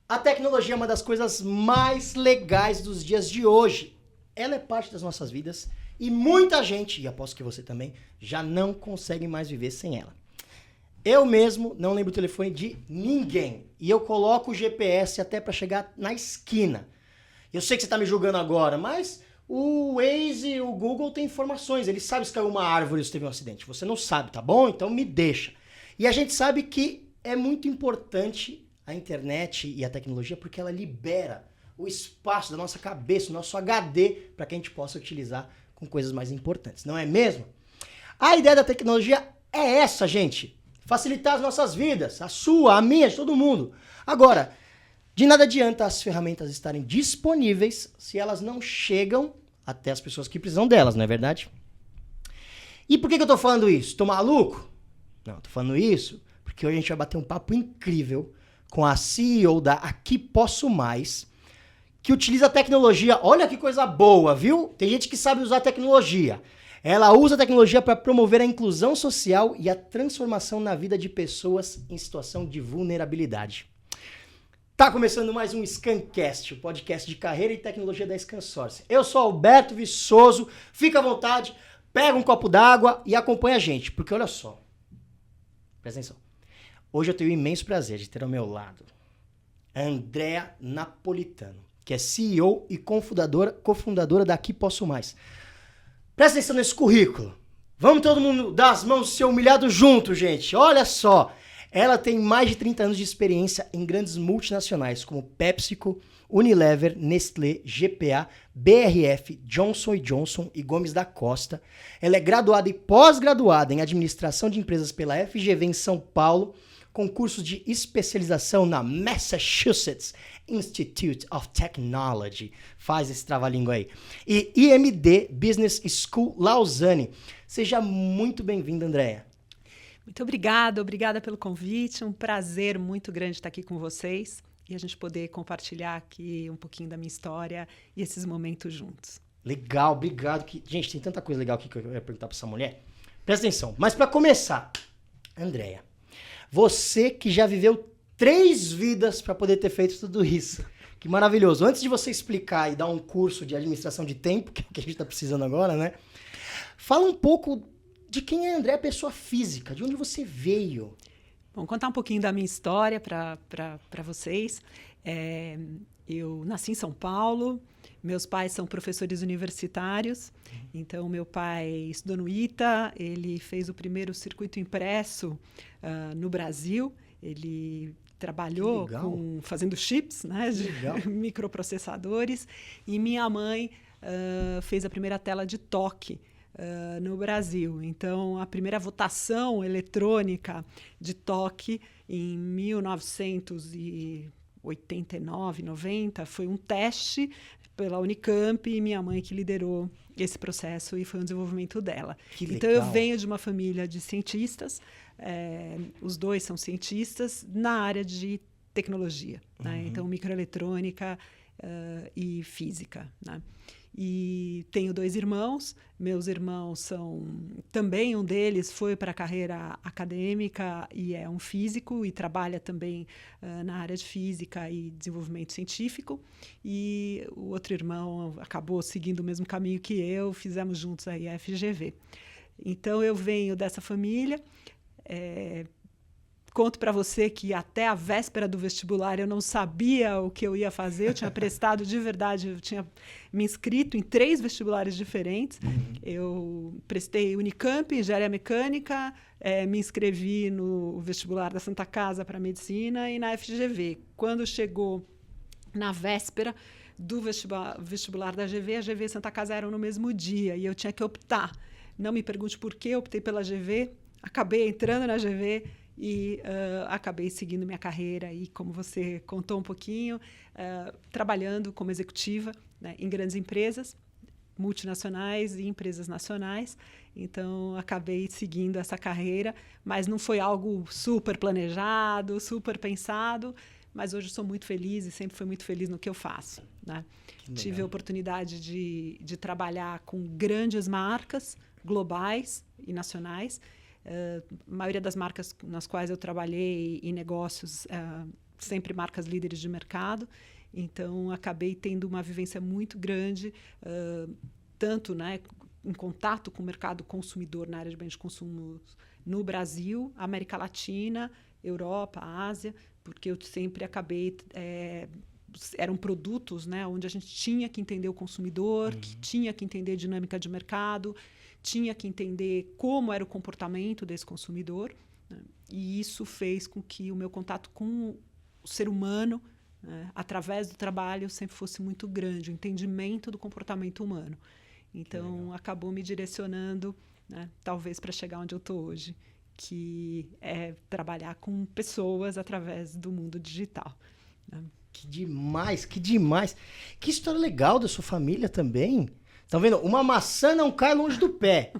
A tecnologia é uma das coisas mais legais dos dias de hoje. Ela é parte das nossas vidas e muita gente, e aposto que você também, já não consegue mais viver sem ela. Eu mesmo não lembro o telefone de ninguém e eu coloco o GPS até para chegar na esquina. Eu sei que você está me julgando agora, mas o Waze, o Google tem informações. Ele sabe se caiu uma árvore ou se teve um acidente. Você não sabe, tá bom? Então me deixa. E a gente sabe que é muito importante a internet e a tecnologia porque ela libera o espaço da nossa cabeça, o nosso HD, para que a gente possa utilizar com coisas mais importantes. Não é mesmo? A ideia da tecnologia é essa, gente. Facilitar as nossas vidas. A sua, a minha, de todo mundo. Agora, de nada adianta as ferramentas estarem disponíveis se elas não chegam até as pessoas que precisam delas, não é verdade? E por que eu tô falando isso? Tô maluco? Não, tô falando isso porque hoje a gente vai bater um papo incrível com a CEO da Aqui Posso Mais, que utiliza a tecnologia. Olha que coisa boa, viu? Tem gente que sabe usar tecnologia. Ela usa a tecnologia para promover a inclusão social e a transformação na vida de pessoas em situação de vulnerabilidade. Tá começando mais um Scancast, o podcast de carreira e tecnologia da ScanSource. Eu sou Alberto Viçoso, fica à vontade, pega um copo d'água e acompanha a gente, porque olha só, presta atenção. Hoje eu tenho o imenso prazer de ter ao meu lado a Andrea Napolitano, que é CEO e cofundadora da Aqui Posso Mais. Presta atenção nesse currículo. Vamos todo mundo dar as mãos e ser humilhado junto, gente. Olha só. Ela tem mais de 30 anos de experiência em grandes multinacionais como PepsiCo, Unilever, Nestlé, GPA, BRF, Johnson & Johnson e Gomes da Costa. Ela é graduada e pós-graduada em administração de empresas pela FGV em São Paulo, com cursos de especialização na Massachusetts Institute of Technology. Faz esse trava-língua aí. E IMD Business School Lausanne. Seja muito bem-vinda, Andrea. Muito obrigada pelo convite. Um prazer muito grande estar aqui com vocês e a gente poder compartilhar aqui um pouquinho da minha história e esses momentos juntos. Legal, obrigado. Gente, tem tanta coisa legal aqui que eu ia perguntar para essa mulher. Presta atenção. Mas para começar, Andrea, você que já viveu 3 vidas para poder ter feito tudo isso. Que maravilhoso. Antes de você explicar e dar um curso de administração de tempo, que é o que a gente está precisando agora, né? Fala um pouco de quem é a Andrea, pessoa física, de onde você veio. Vou contar um pouquinho da minha história para vocês. Eu nasci em São Paulo, meus pais são professores universitários, então meu pai estudou no ITA, ele fez o primeiro circuito impresso no Brasil, ele trabalhou fazendo chips, né, de microprocessadores, e minha mãe fez a primeira tela de toque no Brasil. Então, a primeira votação eletrônica de toque em 1989, 90, foi um teste pela Unicamp e minha mãe que liderou esse processo e foi um desenvolvimento dela. Então, eu venho de uma família de cientistas, os dois são cientistas na área de tecnologia, né? Então, microeletrônica e física, né? E tenho 2 irmãos. Meus irmãos são... Também um deles foi para a carreira acadêmica e é um físico e trabalha também na área de física e desenvolvimento científico. E o outro irmão acabou seguindo o mesmo caminho que eu. Fizemos juntos aí a FGV. Então, eu venho dessa família. Conto para você que até a véspera do vestibular eu não sabia o que eu ia fazer. Eu tinha prestado de verdade, eu tinha me inscrito em 3 vestibulares diferentes. Eu prestei Unicamp, Engenharia Mecânica, me inscrevi no vestibular da Santa Casa para Medicina e na FGV. Quando chegou na véspera do vestibular da GV, a GV e Santa Casa eram no mesmo dia e eu tinha que optar. Não me pergunte por que eu optei pela GV, acabei entrando na GV e acabei seguindo minha carreira e, como você contou um pouquinho, trabalhando como executiva, né, em grandes empresas, multinacionais e empresas nacionais. Então, acabei seguindo essa carreira, mas não foi algo super planejado, super pensado, mas hoje sou muito feliz e sempre fui muito feliz no que eu faço, né? Tive a oportunidade de trabalhar com grandes marcas globais e nacionais. A maioria das marcas nas quais eu trabalhei em negócios sempre marcas líderes de mercado. Então, acabei tendo uma vivência muito grande, tanto, né, em contato com o mercado consumidor na área de bens de consumo no Brasil, América Latina, Europa, Ásia, porque eu sempre acabei... eram produtos, né, onde a gente tinha que entender o consumidor, que tinha que entender a dinâmica de mercado, tinha que entender como era o comportamento desse consumidor, né, e isso fez com que o meu contato com o ser humano, né, através do trabalho, sempre fosse muito grande, o entendimento do comportamento humano. Então, acabou me direcionando, né, talvez para chegar onde eu estou hoje, que é trabalhar com pessoas através do mundo digital, né? Que demais, que demais. Que história legal da sua família também. Tá vendo? Uma maçã não cai longe do pé.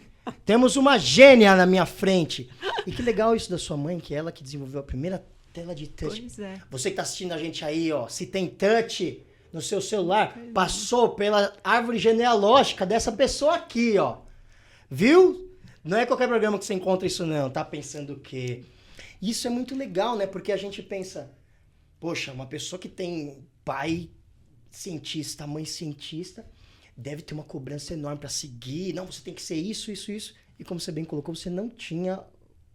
Temos uma gênia na minha frente. E que legal isso da sua mãe, que é ela que desenvolveu a primeira tela de touch. Pois é. Você que tá assistindo a gente aí, ó, se tem touch no seu celular, passou pela árvore genealógica dessa pessoa aqui, ó. Viu? Não é qualquer programa que você encontra isso não. Tá pensando o quê? Isso é muito legal, né? Porque a gente pensa... Poxa, uma pessoa que tem pai cientista, mãe cientista, deve ter uma cobrança enorme para seguir. Não, você tem que ser isso, isso, isso. E como você bem colocou, você não tinha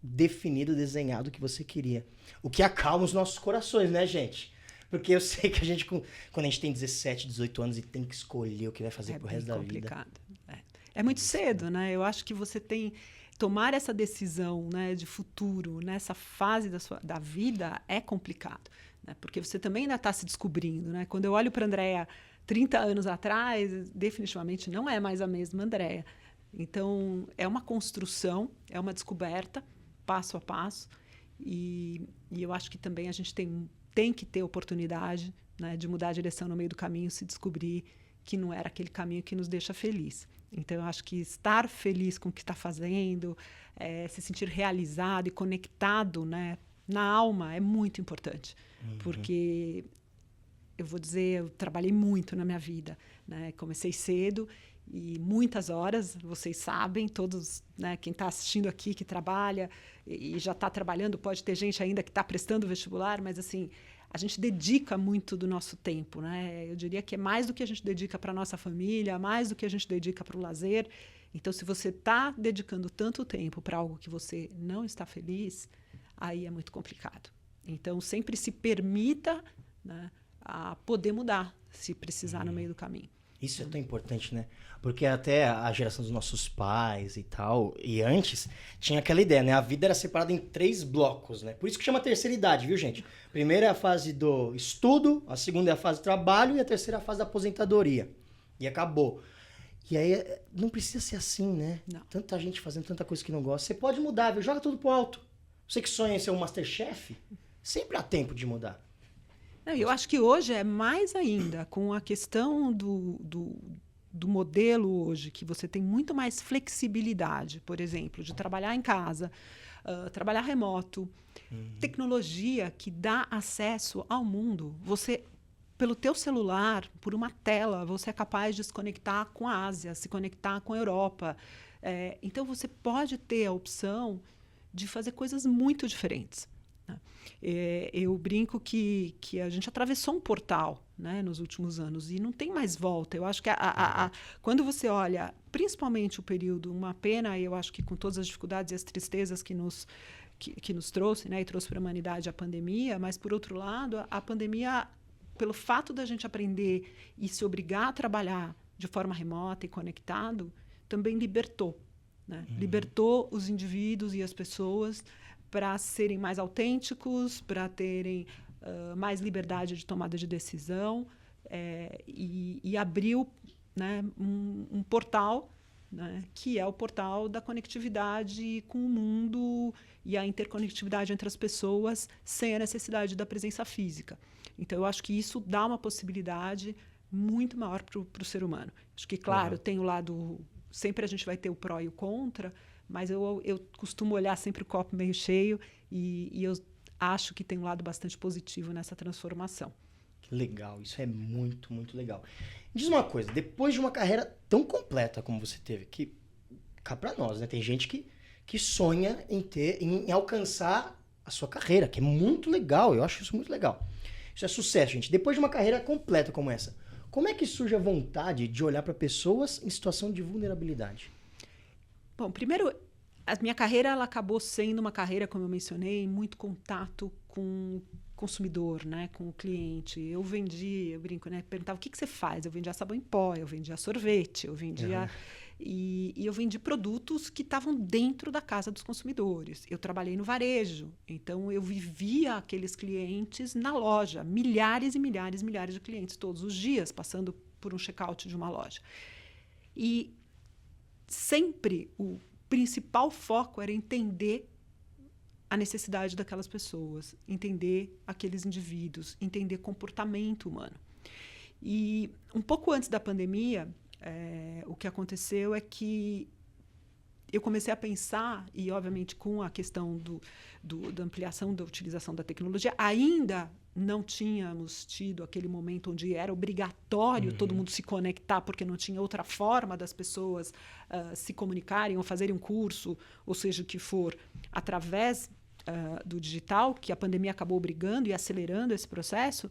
definido, desenhado o que você queria. O que acalma os nossos corações, né, gente? Porque eu sei que a gente, quando a gente tem 17, 18 anos e tem que escolher o que vai fazer pro resto da vida. É muito cedo, né? Eu acho que você tem... Tomar essa decisão, né, de futuro nessa fase da vida é complicado, né? Porque você também ainda está se descobrindo, né? Quando eu olho para a Andréa 30 anos atrás, definitivamente não é mais a mesma Andréa. Então, é uma construção, é uma descoberta, passo a passo. E eu acho que também a gente tem que ter oportunidade, né, de mudar a direção no meio do caminho, se descobrir que não era aquele caminho que nos deixa feliz. Então, eu acho que estar feliz com o que está fazendo, se sentir realizado e conectado, né, na alma é muito importante. Porque, eu vou dizer, eu trabalhei muito na minha vida, né? Comecei cedo e muitas horas, vocês sabem, todos, né, quem está assistindo aqui que trabalha e já está trabalhando, pode ter gente ainda que está prestando vestibular, mas assim... A gente dedica muito do nosso tempo, né? Eu diria que é mais do que a gente dedica para a nossa família, mais do que a gente dedica para o lazer. Então, se você está dedicando tanto tempo para algo que você não está feliz, aí é muito complicado. Então, sempre se permita, né, a poder mudar, se precisar, no meio do caminho. Isso é tão importante, né? Porque até a geração dos nossos pais e tal, e antes, tinha aquela ideia, né? A vida era separada em 3 blocos, né? Por isso que chama terceira idade, viu, gente? Primeira é a fase do estudo, a segunda é a fase do trabalho e a terceira é a fase da aposentadoria. E acabou. E aí, não precisa ser assim, né? Não. Tanta gente fazendo tanta coisa que não gosta. Você pode mudar, viu? Joga tudo pro alto. Você que sonha em ser um Masterchef, sempre há tempo de mudar. Eu acho que hoje é mais ainda, com a questão do modelo hoje, que você tem muito mais flexibilidade, por exemplo, de trabalhar em casa, trabalhar remoto, tecnologia que dá acesso ao mundo. Você, pelo teu celular, por uma tela, você é capaz de se conectar com a Ásia, se conectar com a Europa. Então, você pode ter a opção de fazer coisas muito diferentes. Eu brinco que a gente atravessou um portal, né, nos últimos anos e não tem mais volta. Eu acho que quando você olha, principalmente o período, uma pena, eu acho que com todas as dificuldades e as tristezas que nos trouxe, né, e trouxe para a humanidade a pandemia, mas, por outro lado, a pandemia, pelo fato da gente aprender e se obrigar a trabalhar de forma remota e conectado, também libertou, né? Libertou os indivíduos e as pessoas para serem mais autênticos, para terem mais liberdade de tomada de decisão, e abriu, né, um portal, né, que é o portal da conectividade com o mundo e a interconectividade entre as pessoas sem a necessidade da presença física. Então, eu acho que isso dá uma possibilidade muito maior para o ser humano. Acho que, claro, tem o lado... Sempre a gente vai ter o pró e o contra, mas eu costumo olhar sempre o copo meio cheio e eu acho que tem um lado bastante positivo nessa transformação. Que legal, isso é muito, muito legal. Diz uma coisa, depois de uma carreira tão completa como você teve, que cá pra nós, né? Tem gente que sonha em alcançar a sua carreira, que é muito legal, eu acho isso muito legal. Isso é sucesso, gente. Depois de uma carreira completa como essa, como é que surge a vontade de olhar para pessoas em situação de vulnerabilidade? Bom, primeiro, a minha carreira ela acabou sendo uma carreira, como eu mencionei, muito contato com o consumidor, né, com o cliente. Eu brinco, né, perguntava o que você faz? Eu vendia sabão em pó, eu vendia sorvete, eu vendia... E eu vendi produtos que estavam dentro da casa dos consumidores. Eu trabalhei no varejo, então eu vivia aqueles clientes na loja, milhares e milhares e milhares de clientes todos os dias, passando por um check-out de uma loja. E sempre o principal foco era entender a necessidade daquelas pessoas, entender aqueles indivíduos, entender comportamento humano. E um pouco antes da pandemia, o que aconteceu é que eu comecei a pensar, e obviamente com a questão da ampliação da utilização da tecnologia, ainda não tínhamos tido aquele momento onde era obrigatório todo mundo se conectar, porque não tinha outra forma das pessoas se comunicarem ou fazerem um curso, ou seja, o que for, através do digital, que a pandemia acabou obrigando e acelerando esse processo.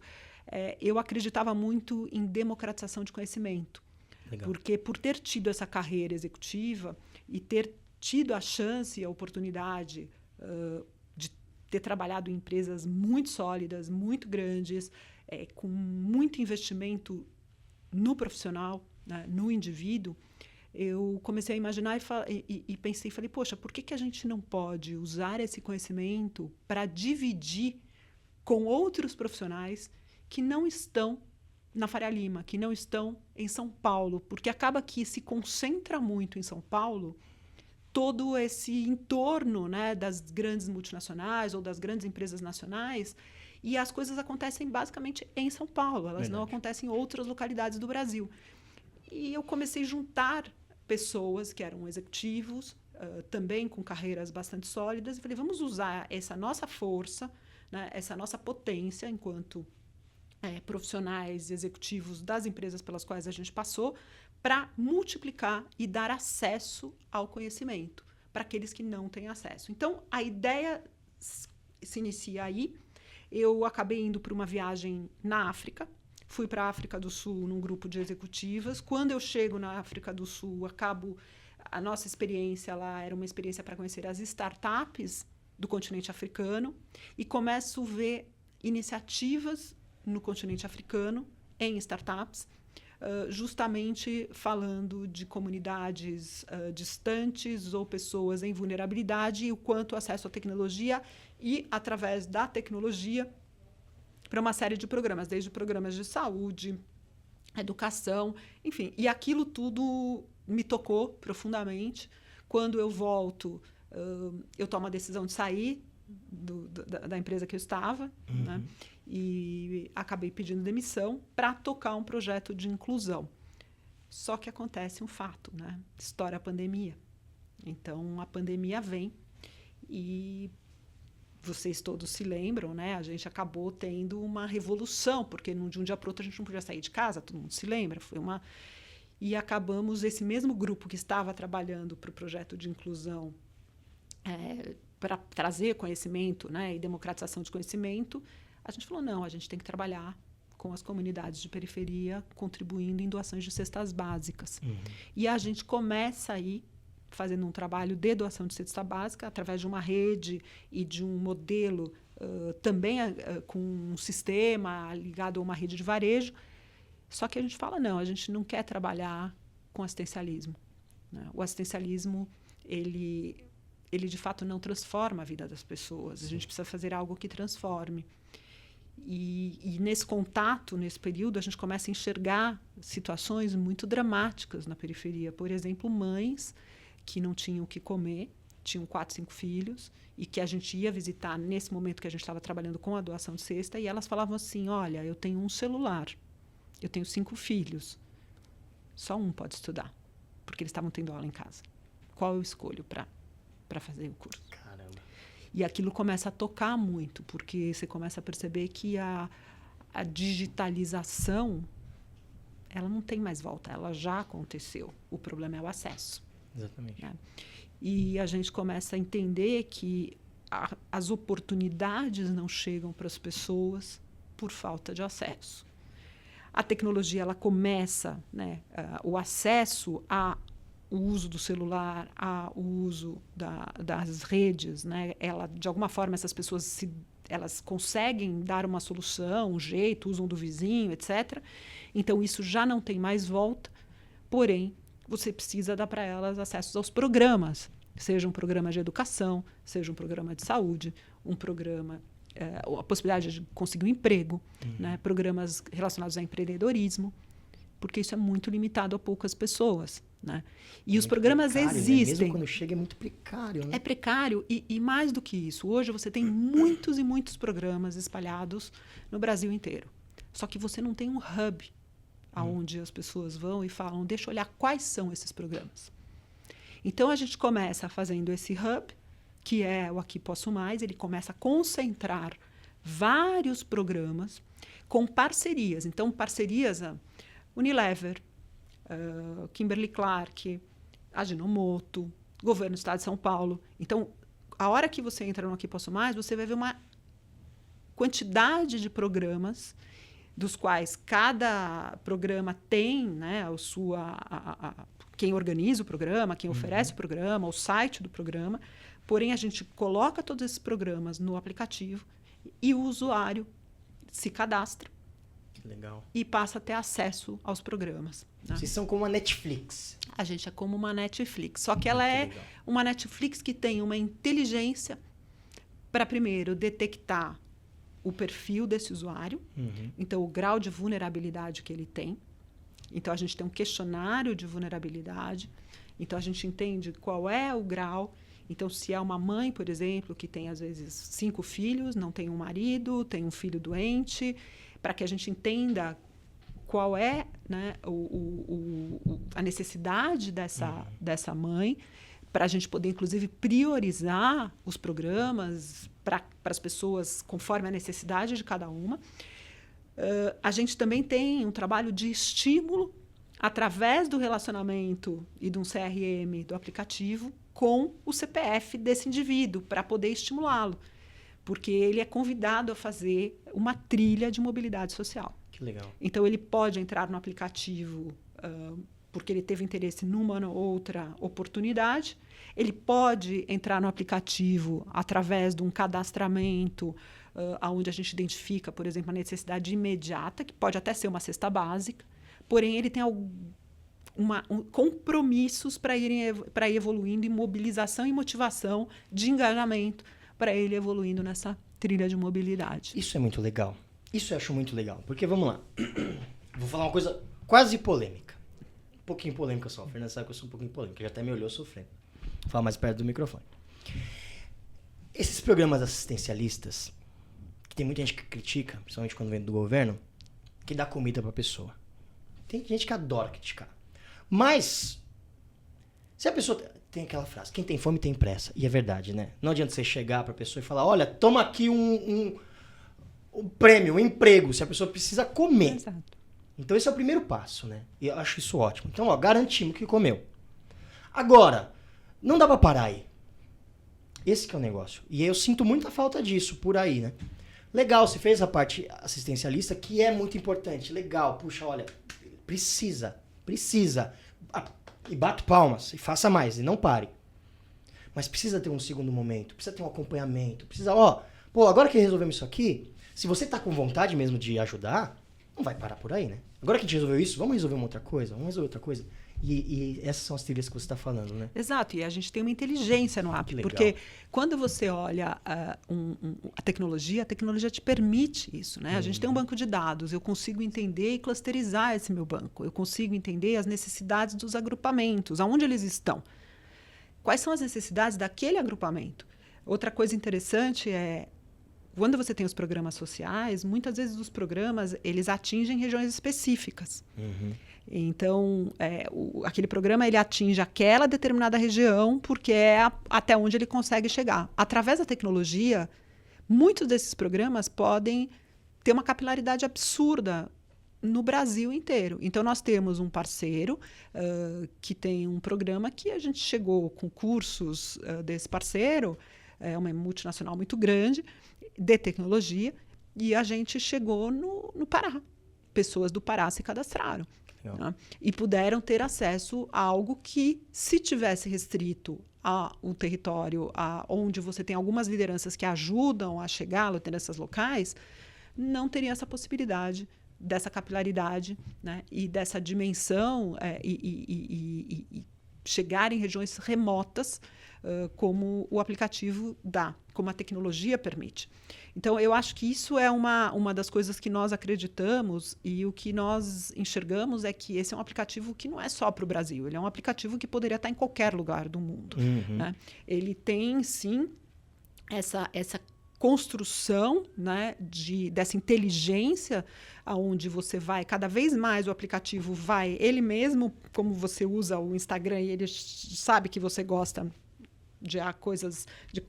Eu acreditava muito em democratização de conhecimento. Legal. Porque por ter tido essa carreira executiva e ter tido a chance e a oportunidade de ter trabalhado em empresas muito sólidas, muito grandes, com muito investimento no profissional, né, no indivíduo, eu comecei a imaginar e pensei, falei, poxa, por que a gente não pode usar esse conhecimento para dividir com outros profissionais que não estão na Faria Lima, que não estão em São Paulo, porque acaba que se concentra muito em São Paulo todo esse entorno, né, das grandes multinacionais ou das grandes empresas nacionais, e as coisas acontecem basicamente em São Paulo, elas não acontecem em outras localidades do Brasil. E eu comecei a juntar pessoas que eram executivos, também com carreiras bastante sólidas, e falei, vamos usar essa nossa força, né, essa nossa potência enquanto profissionais e executivos das empresas pelas quais a gente passou, para multiplicar e dar acesso ao conhecimento para aqueles que não têm acesso. Então, a ideia se inicia aí. Eu acabei indo para uma viagem na África. Fui para a África do Sul num grupo de executivas. Quando eu chego na África do Sul, a nossa experiência lá era uma experiência para conhecer as startups do continente africano e começo a ver iniciativas no continente africano, em startups, justamente falando de comunidades distantes ou pessoas em vulnerabilidade e o quanto acesso à tecnologia e, através da tecnologia, para uma série de programas, desde programas de saúde, educação, enfim. E aquilo tudo me tocou profundamente. Quando eu volto, eu tomo a decisão de sair da empresa que eu estava, né? E acabei pedindo demissão para tocar um projeto de inclusão. Só que acontece um fato, né? Estoura a pandemia. Então, a pandemia vem e vocês todos se lembram, né? A gente acabou tendo uma revolução, porque de um dia para o outro a gente não podia sair de casa, todo mundo se lembra. E acabamos, esse mesmo grupo que estava trabalhando para o projeto de inclusão, para trazer conhecimento, né, e democratização de conhecimento, a gente falou, não, a gente tem que trabalhar com as comunidades de periferia, contribuindo em doações de cestas básicas. E a gente começa aí fazendo um trabalho de doação de cesta básica, através de uma rede e de um modelo, também com um sistema ligado a uma rede de varejo. Só que a gente fala, não, a gente não quer trabalhar com assistencialismo, né? O assistencialismo, ele de fato não transforma a vida das pessoas. A gente precisa fazer algo que transforme. E nesse contato, nesse período, a gente começa a enxergar situações muito dramáticas na periferia. Por exemplo, mães que não tinham o que comer, tinham 4, 5 filhos, e que a gente ia visitar nesse momento que a gente estava trabalhando com a doação de cesta, e elas falavam assim, olha, eu tenho um celular, eu tenho 5 filhos, só um pode estudar, porque eles estavam tendo aula em casa. Qual eu escolho para fazer o curso? Caramba. E aquilo começa a tocar muito, porque você começa a perceber que a digitalização, ela não tem mais volta, ela já aconteceu. O problema é o acesso. Exatamente. Né? E a gente começa a entender que as oportunidades não chegam para as pessoas por falta de acesso. A tecnologia ela começa, né, o acesso ao uso do celular, ao uso das redes, né, de alguma forma essas pessoas elas conseguem dar uma solução, um jeito, usam do vizinho, etc. Então isso já não tem mais volta, porém você precisa dar para elas acesso aos programas, seja um programa de educação, seja um programa de saúde, um programa a possibilidade de conseguir um emprego, né, programas relacionados a empreendedorismo, porque isso é muito limitado a poucas pessoas, né? E os programas precário, existem. Né? Mesmo quando chega é muito precário. Né? É precário e mais do que isso. Hoje você tem muitos e muitos programas espalhados no Brasil inteiro. Só que você não tem um hub aonde as pessoas vão e falam, deixa eu olhar quais são esses programas. Então a gente começa fazendo esse hub, que é o Aqui Posso Mais, ele começa a concentrar vários programas com parcerias. Então, parcerias Unilever, Kimberly-Clark, Ajinomoto, Governo do Estado de São Paulo. Então, a hora que você entra no Aqui Posso Mais, você vai ver uma quantidade de programas, dos quais cada programa tem, né, quem organiza o programa, quem oferece o programa, o site do programa. Porém, a gente coloca todos esses programas no aplicativo e o usuário se cadastra. Que legal. E passa a ter acesso aos programas. Né? Vocês são como uma Netflix. A gente é como uma Netflix. Só que ela é uma Netflix que tem uma inteligência para, primeiro, detectar o perfil desse usuário, então o grau de vulnerabilidade que ele tem. Então, a gente tem um questionário de vulnerabilidade. Então, a gente entende qual é o grau. Então, se é uma mãe, por exemplo, que tem, às vezes, 5 filhos, não tem um marido, tem um filho doente, para que a gente entenda qual é, né, a necessidade dessa mãe, para a gente poder, inclusive, priorizar os programas para as pessoas conforme a necessidade de cada uma. A gente também tem um trabalho de estímulo através do relacionamento e de um CRM do aplicativo com o CPF desse indivíduo, para poder estimulá-lo, porque ele é convidado a fazer uma trilha de mobilidade social. Que legal. Então, ele pode entrar no aplicativo porque ele teve interesse numa ou outra oportunidade, ele pode entrar no aplicativo através de um cadastramento, onde a gente identifica, por exemplo, a necessidade imediata, que pode até ser uma cesta básica, porém, ele tem compromissos para ir evoluindo em mobilização e motivação de engajamento para ele evoluindo nessa trilha de mobilidade. Isso é muito legal. Isso eu acho muito legal. Porque, vamos lá, vou falar uma coisa quase polêmica. Um pouquinho polêmica só. A Fernanda sabe que eu sou um pouquinho polêmica. Já até me olhou sofrendo. Vou falar mais perto do microfone. Esses programas assistencialistas, que tem muita gente que critica, principalmente quando vem do governo, que dá comida pra pessoa. Tem gente que adora criticar. Mas, se a pessoa tem aquela frase, quem tem fome tem pressa. E é verdade, né? Não adianta você chegar pra pessoa e falar, olha, toma aqui um prêmio, um emprego, se a pessoa precisa comer. Exato. Então esse é o primeiro passo, né? E eu acho isso ótimo. Então, ó, garantimos que comeu. Agora, não dá pra parar aí. Esse que é o negócio. E eu sinto muita falta disso por aí, né? Legal, você fez a parte assistencialista, que é muito importante. Legal, puxa, olha, precisa. E bato palmas, e faça mais, e não pare. Mas precisa ter um segundo momento, precisa ter um acompanhamento, precisa, agora que resolvemos isso aqui, se você tá com vontade mesmo de ajudar, não vai parar por aí, né? Agora que a gente resolveu isso, vamos resolver uma outra coisa, E essas são as trilhas que você está falando, né? Exato, e a gente tem uma inteligência no app, porque quando você olha a tecnologia te permite isso, né? A gente tem um banco de dados, eu consigo entender e clusterizar esse meu banco, eu consigo entender as necessidades dos agrupamentos, aonde eles estão, quais são as necessidades daquele agrupamento. Outra coisa interessante é, quando você tem os programas sociais, muitas vezes os programas, eles atingem regiões específicas. Então, aquele programa ele atinge aquela determinada região porque é até onde ele consegue chegar. Através da tecnologia, muitos desses programas podem ter uma capilaridade absurda no Brasil inteiro. Então, nós temos um parceiro que tem um programa que a gente chegou com cursos desse parceiro é uma multinacional muito grande de tecnologia, e a gente chegou no Pará. Pessoas do Pará se cadastraram. Né? E puderam ter acesso a algo que, se tivesse restrito a um território onde você tem algumas lideranças que ajudam a chegar a lideranças locais, não teria essa possibilidade dessa capilaridade, né? E dessa dimensão e chegar em regiões remotas como o aplicativo dá, como a tecnologia permite. Então, eu acho que isso é uma das coisas que nós acreditamos, e o que nós enxergamos é que esse é um aplicativo que não é só para o Brasil, ele é um aplicativo que poderia estar em qualquer lugar do mundo. Né? Ele tem, sim, essa construção, né, dessa inteligência, aonde você vai, cada vez mais o aplicativo vai, ele mesmo, como você usa o Instagram, e ele sabe que você gosta de coisas,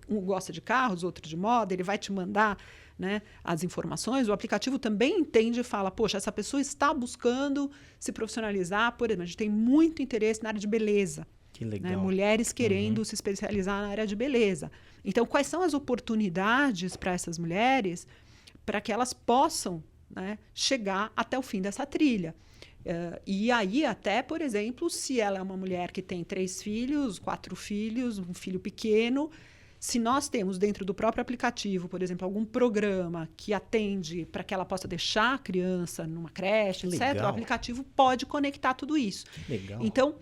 um gosta de carros, outro de moda, ele vai te mandar, né, as informações. O aplicativo também entende e fala, poxa, essa pessoa está buscando se profissionalizar, por exemplo, a gente tem muito interesse na área de beleza. Que legal. Né? Mulheres querendo se especializar na área de beleza. Então, quais são as oportunidades para essas mulheres para que elas possam, né, chegar até o fim dessa trilha? E aí, até, por exemplo, se ela é uma mulher que tem 3 filhos, 4 filhos, um filho pequeno, se nós temos dentro do próprio aplicativo, por exemplo, algum programa que atende para que ela possa deixar a criança numa creche, etc., o aplicativo pode conectar tudo isso. Legal. Então,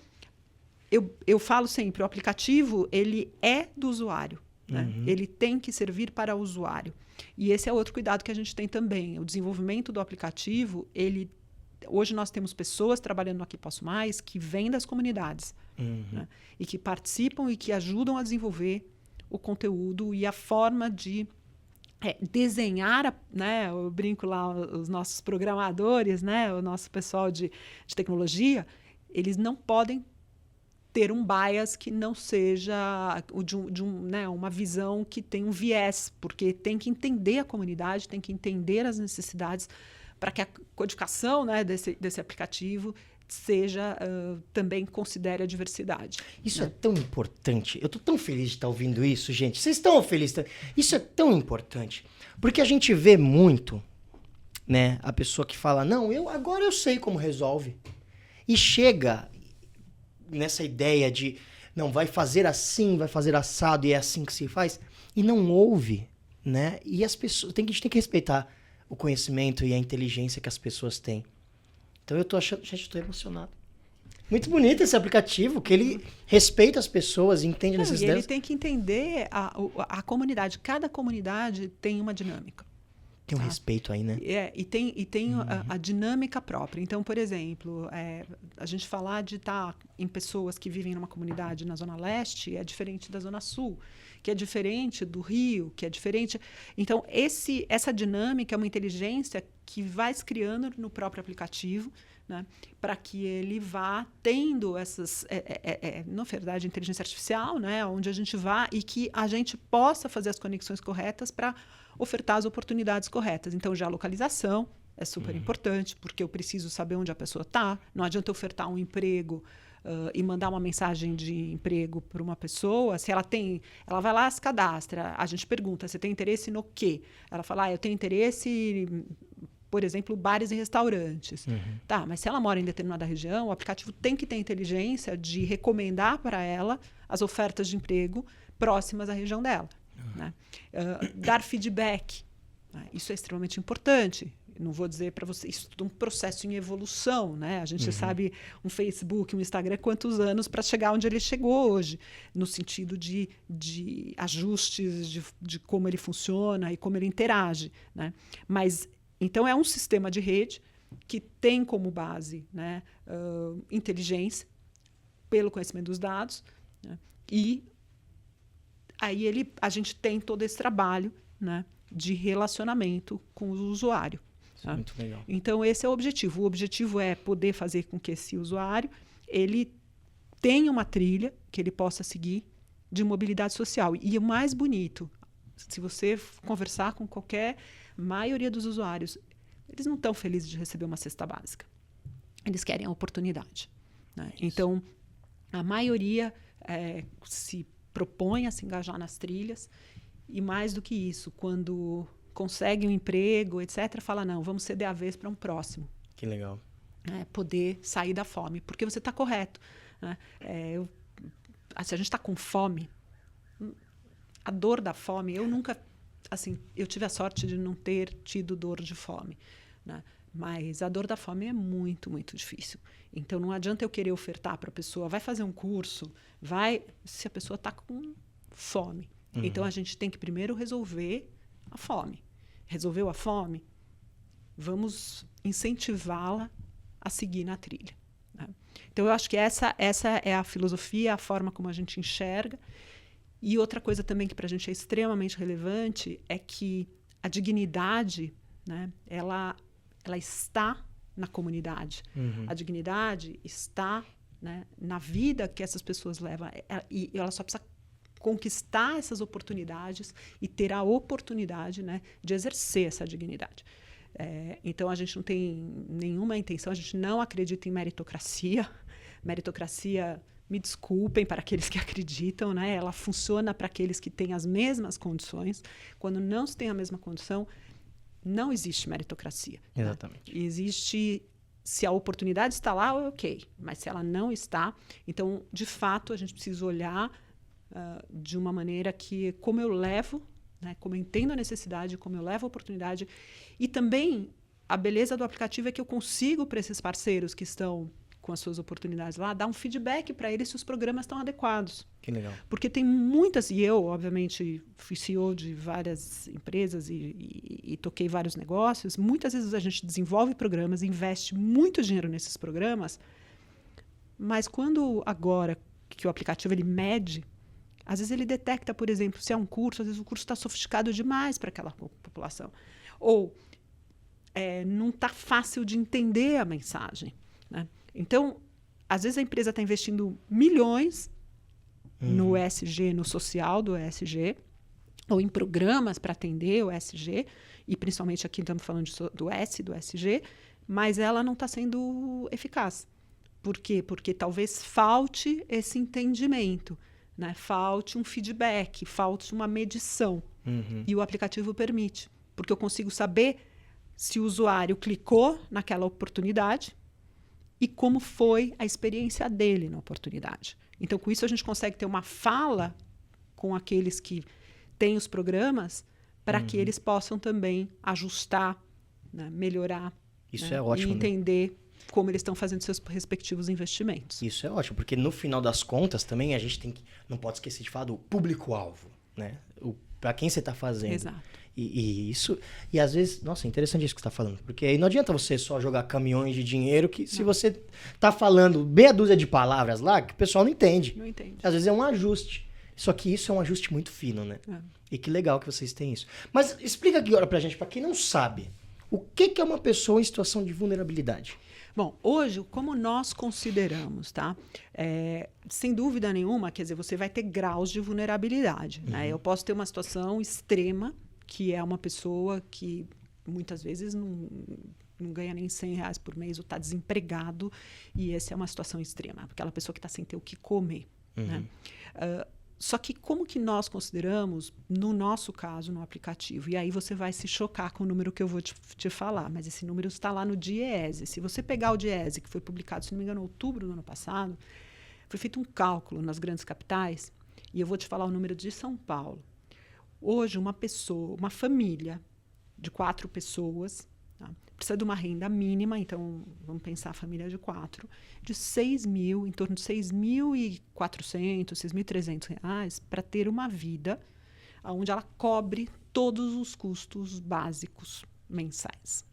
eu falo sempre, o aplicativo ele é do usuário. Né? Ele tem que servir para o usuário. E esse é outro cuidado que a gente tem também. O desenvolvimento do aplicativo, hoje nós temos pessoas trabalhando no Aqui Posso Mais que vêm das comunidades, né? E que participam e que ajudam a desenvolver o conteúdo e a forma de desenhar, né? Eu brinco lá, os nossos programadores, né? O nosso pessoal de tecnologia, eles não podem ter um bias que não seja né, uma visão que tem um viés, porque tem que entender a comunidade, tem que entender as necessidades para que a codificação, né, desse aplicativo também considere a diversidade. Isso né? é tão importante. Eu estou tão feliz de estar ouvindo isso, gente. Vocês estão felizes? Isso é tão importante. Porque a gente vê muito, né, a pessoa que fala, não, agora eu sei como resolve. E chega nessa ideia de, não, vai fazer assim, vai fazer assado, e é assim que se faz, e não ouve, né? E as pessoas, a gente tem que respeitar o conhecimento e a inteligência que as pessoas têm. Então eu tô achando, gente, eu tô emocionado. Muito bonito esse aplicativo, que ele respeita as pessoas, entende a necessidade. E ele tem que entender a comunidade. Cada comunidade tem uma dinâmica. Tem um respeito aí, né? E tem a dinâmica própria. Então, por exemplo, a gente falar de estar em pessoas que vivem numa comunidade na Zona Leste é diferente da Zona Sul, que é diferente do Rio, que é diferente. Então, essa dinâmica é uma inteligência que vai se criando no próprio aplicativo, né, para que ele vá tendo essas, na verdade, inteligência artificial, né, onde a gente vá e que a gente possa fazer as conexões corretas para ofertar as oportunidades corretas. Então, já a localização é super importante, porque eu preciso saber onde a pessoa está. Não adianta eu ofertar um emprego e mandar uma mensagem de emprego para uma pessoa. Se ela vai lá, se cadastra. A gente pergunta, você tem interesse no quê? Ela fala, eu tenho interesse, por exemplo, bares e restaurantes. Tá, mas se ela mora em determinada região, o aplicativo tem que ter inteligência de recomendar para ela as ofertas de emprego próximas à região dela. Né? Dar feedback, né? Isso é extremamente importante. Não vou dizer para você, isso é um processo em evolução, né? A gente sabe um Facebook, um Instagram, quantos anos para chegar onde ele chegou hoje, no sentido de ajustes, de como ele funciona e como ele interage, né? Mas, então, é um sistema de rede que tem como base, né, inteligência, pelo conhecimento dos dados, né? E aí a gente tem todo esse trabalho, né, de relacionamento com o usuário. Tá? Muito legal. Então, esse é o objetivo. O objetivo é poder fazer com que esse usuário ele tenha uma trilha que ele possa seguir de mobilidade social. E o mais bonito, se você conversar com qualquer maioria dos usuários, eles não estão felizes de receber uma cesta básica. Eles querem a oportunidade. Né? Então, a maioria se propõe a se engajar nas trilhas. E mais do que isso, quando consegue um emprego, etc., fala, não, vamos ceder a vez para um próximo. Que legal. Poder sair da fome. Porque você está correto. Né? Se a gente está com fome, a dor da fome, eu nunca... Assim, eu tive a sorte de não ter tido dor de fome, né? Mas a dor da fome é muito, muito difícil. Então, não adianta eu querer ofertar para a pessoa, vai fazer um curso, se a pessoa está com fome. Uhum. Então, a gente tem que primeiro resolver a fome. Resolveu a fome? Vamos incentivá-la a seguir na trilha. Né? Então, eu acho que essa é a filosofia, a forma como a gente enxerga. E outra coisa também que para a gente é extremamente relevante é que a dignidade, né, ela está na comunidade. Uhum. A dignidade está, né, na vida que essas pessoas levam. E ela só precisa conquistar essas oportunidades e ter a oportunidade, né, de exercer essa dignidade. Então, a gente não tem nenhuma intenção, a gente não acredita em meritocracia. Meritocracia... Me desculpem para aqueles que acreditam, né? Ela funciona para aqueles que têm as mesmas condições. Quando não se tem a mesma condição, não existe meritocracia. Exatamente. Né? Existe, se a oportunidade está lá, ok. Mas se ela não está, então, de fato, a gente precisa olhar de uma maneira que, como eu levo, né? Como eu entendo a necessidade, como eu levo a oportunidade. E também, a beleza do aplicativo é que eu consigo, para esses parceiros que estão com as suas oportunidades lá, dar um feedback para eles se os programas estão adequados. Que legal. Porque tem muitas, e eu, obviamente, fui CEO de várias empresas e toquei vários negócios, muitas vezes a gente desenvolve programas, investe muito dinheiro nesses programas, mas quando agora que o aplicativo ele mede, às vezes ele detecta, por exemplo, se é um curso, às vezes o curso está sofisticado demais para aquela população. Ou não está fácil de entender a mensagem, né? Então, às vezes a empresa está investindo milhões no ESG, no social do ESG, ou em programas para atender o ESG, e principalmente aqui estamos falando do S, do ESG, mas ela não está sendo eficaz. Por quê? Porque talvez falte esse entendimento, né? Falte um feedback, falte uma medição. E o aplicativo permite, porque eu consigo saber se o usuário clicou naquela oportunidade, e como foi a experiência dele na oportunidade. Então, com isso, a gente consegue ter uma fala com aqueles que têm os programas para que eles possam também ajustar, né, melhorar. Isso né, é ótimo. E entender como eles estão fazendo seus respectivos investimentos. Isso é ótimo, porque no final das contas também a gente não pode esquecer de falar do público-alvo, né? Para quem você está fazendo. Exato. E às vezes, nossa, é interessante isso que você está falando, porque aí não adianta você só jogar caminhões de dinheiro que se você está falando meia dúzia de palavras lá, que o pessoal não entende. Não entende. Às vezes é um ajuste. Só que isso é um ajuste muito fino, né? E que legal que vocês têm isso. Mas explica aqui agora pra gente, pra quem não sabe, o que é uma pessoa em situação de vulnerabilidade? Bom, hoje, como nós consideramos, tá? Sem dúvida nenhuma, quer dizer, você vai ter graus de vulnerabilidade. Né? Eu posso ter uma situação extrema, que é uma pessoa que muitas vezes não ganha nem R$100 por mês ou está desempregado, e essa é uma situação extrema, aquela pessoa que está sem ter o que comer. Né? Só que como que nós consideramos, no nosso caso, no aplicativo, e aí você vai se chocar com o número que eu vou te falar, mas esse número está lá no DIEESE. Se você pegar o DIEESE, que foi publicado, se não me engano, em outubro do ano passado, foi feito um cálculo nas grandes capitais, e eu vou te falar o número de São Paulo. Hoje, uma família de 4 pessoas, tá, precisa de uma renda mínima, então vamos pensar a família de 4, de em torno de R$6.400, R$6.300 para ter uma vida onde ela cobre todos os custos básicos mensais.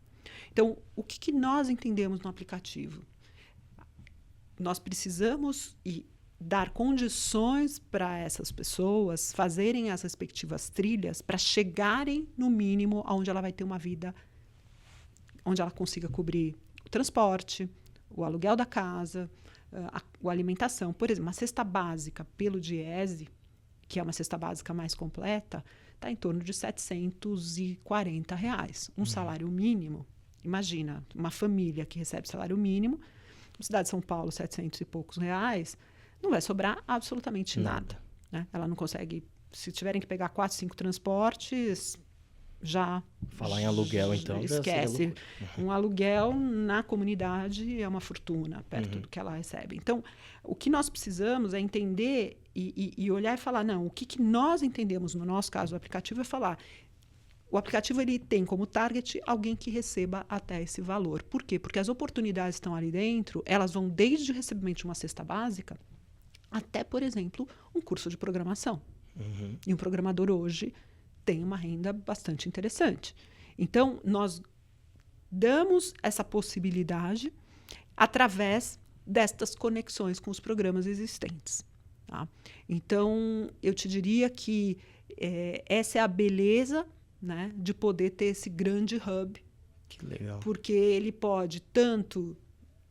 Então, o que nós entendemos no aplicativo? Nós precisamos dar condições para essas pessoas fazerem as respectivas trilhas para chegarem no mínimo onde ela vai ter uma vida onde ela consiga cobrir o transporte, o aluguel da casa, a alimentação. Por exemplo, uma cesta básica pelo DIEESE, que é uma cesta básica mais completa, está em torno de R$740. Um salário mínimo, imagina, uma família que recebe salário mínimo, na cidade de São Paulo, 700 e poucos reais, não vai sobrar absolutamente nada. né? Ela não consegue, se tiverem que pegar 4, 5 transportes, já... Falar em aluguel, então, esquece. Um aluguel na comunidade é uma fortuna, perto do que ela recebe. Então, o que nós precisamos é entender e olhar e falar, não, o que nós entendemos, no nosso caso, o aplicativo, é falar... O aplicativo ele tem como target alguém que receba até esse valor. Por quê? Porque as oportunidades estão ali dentro, elas vão desde o recebimento de uma cesta básica até, por exemplo, um curso de programação. E um programador hoje tem uma renda bastante interessante. Então, nós damos essa possibilidade através destas conexões com os programas existentes. Tá? Então, eu te diria que essa é a beleza, né, de poder ter esse grande hub. Que legal. Porque ele pode tanto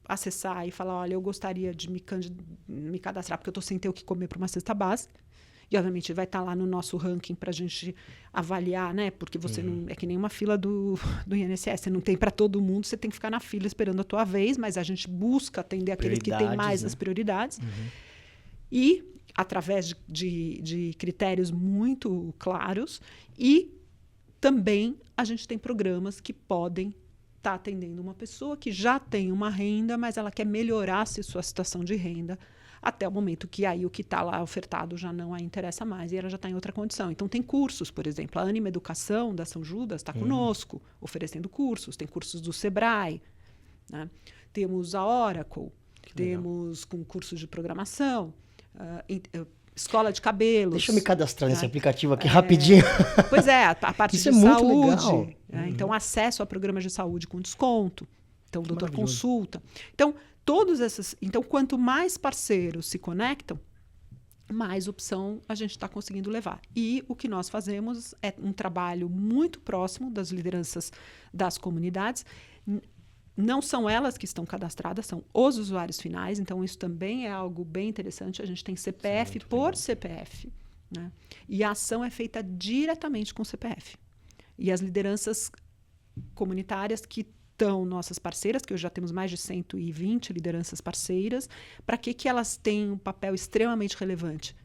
acessar e falar, olha, eu gostaria de me cadastrar porque eu estou sem ter o que comer para uma cesta básica. E, obviamente, vai estar lá no nosso ranking para a gente avaliar, né? Porque você não... É que nem uma fila do INSS. Você não tem para todo mundo, você tem que ficar na fila esperando a tua vez, mas a gente busca atender aqueles que têm mais, né, as prioridades. E, através de critérios muito claros, e também a gente tem programas que podem estar atendendo uma pessoa que já tem uma renda, mas ela quer melhorar a sua situação de renda até o momento que aí o que está lá ofertado já não a interessa mais e ela já está em outra condição. Então, tem cursos, por exemplo, a Anima Educação da São Judas está conosco, oferecendo cursos. Tem cursos do Sebrae, né? Temos a Oracle, temos com cursos de programação, escola de cabelos. Deixa eu me cadastrar nesse aplicativo aqui rapidinho. Pois é, a parte Isso de é muito saúde. legal. Então, acesso a programas de saúde com desconto. Então, doutor consulta. Então, todos esses. Então, quanto mais parceiros se conectam, mais opção a gente está conseguindo levar. E o que nós fazemos é um trabalho muito próximo das lideranças das comunidades. Não são elas que estão cadastradas, são os usuários finais. Então, isso também é algo bem interessante. A gente tem CPF por CPF. Né? E a ação é feita diretamente com o CPF. E as lideranças comunitárias que estão nossas parceiras, que hoje já temos mais de 120 lideranças parceiras, para que elas têm um papel extremamente relevante?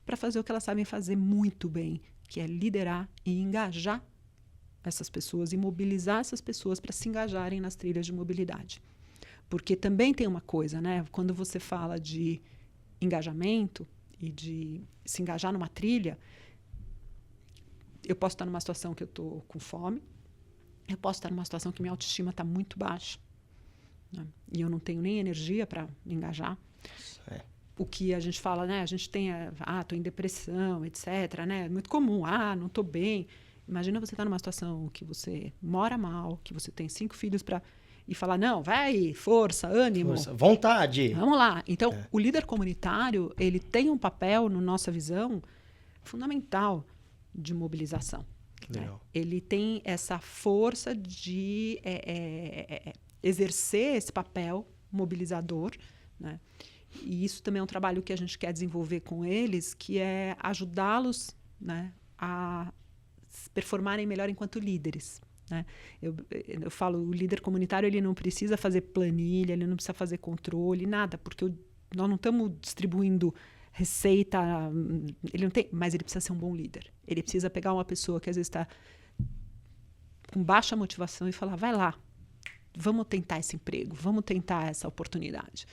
Para fazer o que elas sabem fazer muito bem, que é liderar e engajar essas pessoas e mobilizar essas pessoas para se engajarem nas trilhas de mobilidade. Porque também tem uma coisa, né? Quando você fala de engajamento e de se engajar numa trilha, eu posso estar numa situação que eu estou com fome, eu posso estar numa situação que minha autoestima está muito baixa, né? E eu não tenho nem energia para me engajar. O que a gente fala, né? A gente tem, estou em depressão, etc. Né? É muito comum, não estou bem. Imagina você estar numa situação que você mora mal, que você tem 5 filhos e falar, não, vai, força, ânimo. Força, vontade. Vamos lá. Então, o líder comunitário, ele tem um papel, na nossa visão, fundamental de mobilização. Legal. Ele tem essa força de exercer esse papel mobilizador, né? E isso também é um trabalho que a gente quer desenvolver com eles, que é ajudá-los, né, a performarem melhor enquanto líderes. Né? Eu falo, o líder comunitário ele não precisa fazer planilha, ele não precisa fazer controle, nada, porque nós não estamos distribuindo receita, ele não tem, mas ele precisa ser um bom líder. Ele precisa pegar uma pessoa que às vezes está com baixa motivação e falar, vai lá, vamos tentar esse emprego, vamos tentar essa oportunidade.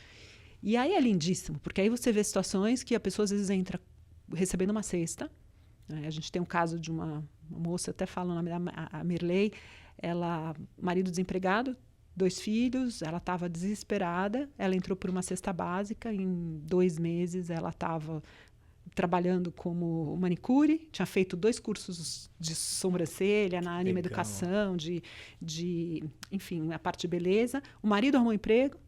E aí é lindíssimo, porque aí você vê situações que a pessoa às vezes entra recebendo uma cesta, né? A gente tem um caso de uma moça, até falo o nome da a Mirley, marido desempregado, 2 filhos, ela estava desesperada, ela entrou por uma cesta básica, em 2 meses ela estava trabalhando como manicure, tinha feito 2 cursos de sobrancelha na Anima Educação, enfim, a parte de beleza. O marido arrumou emprego,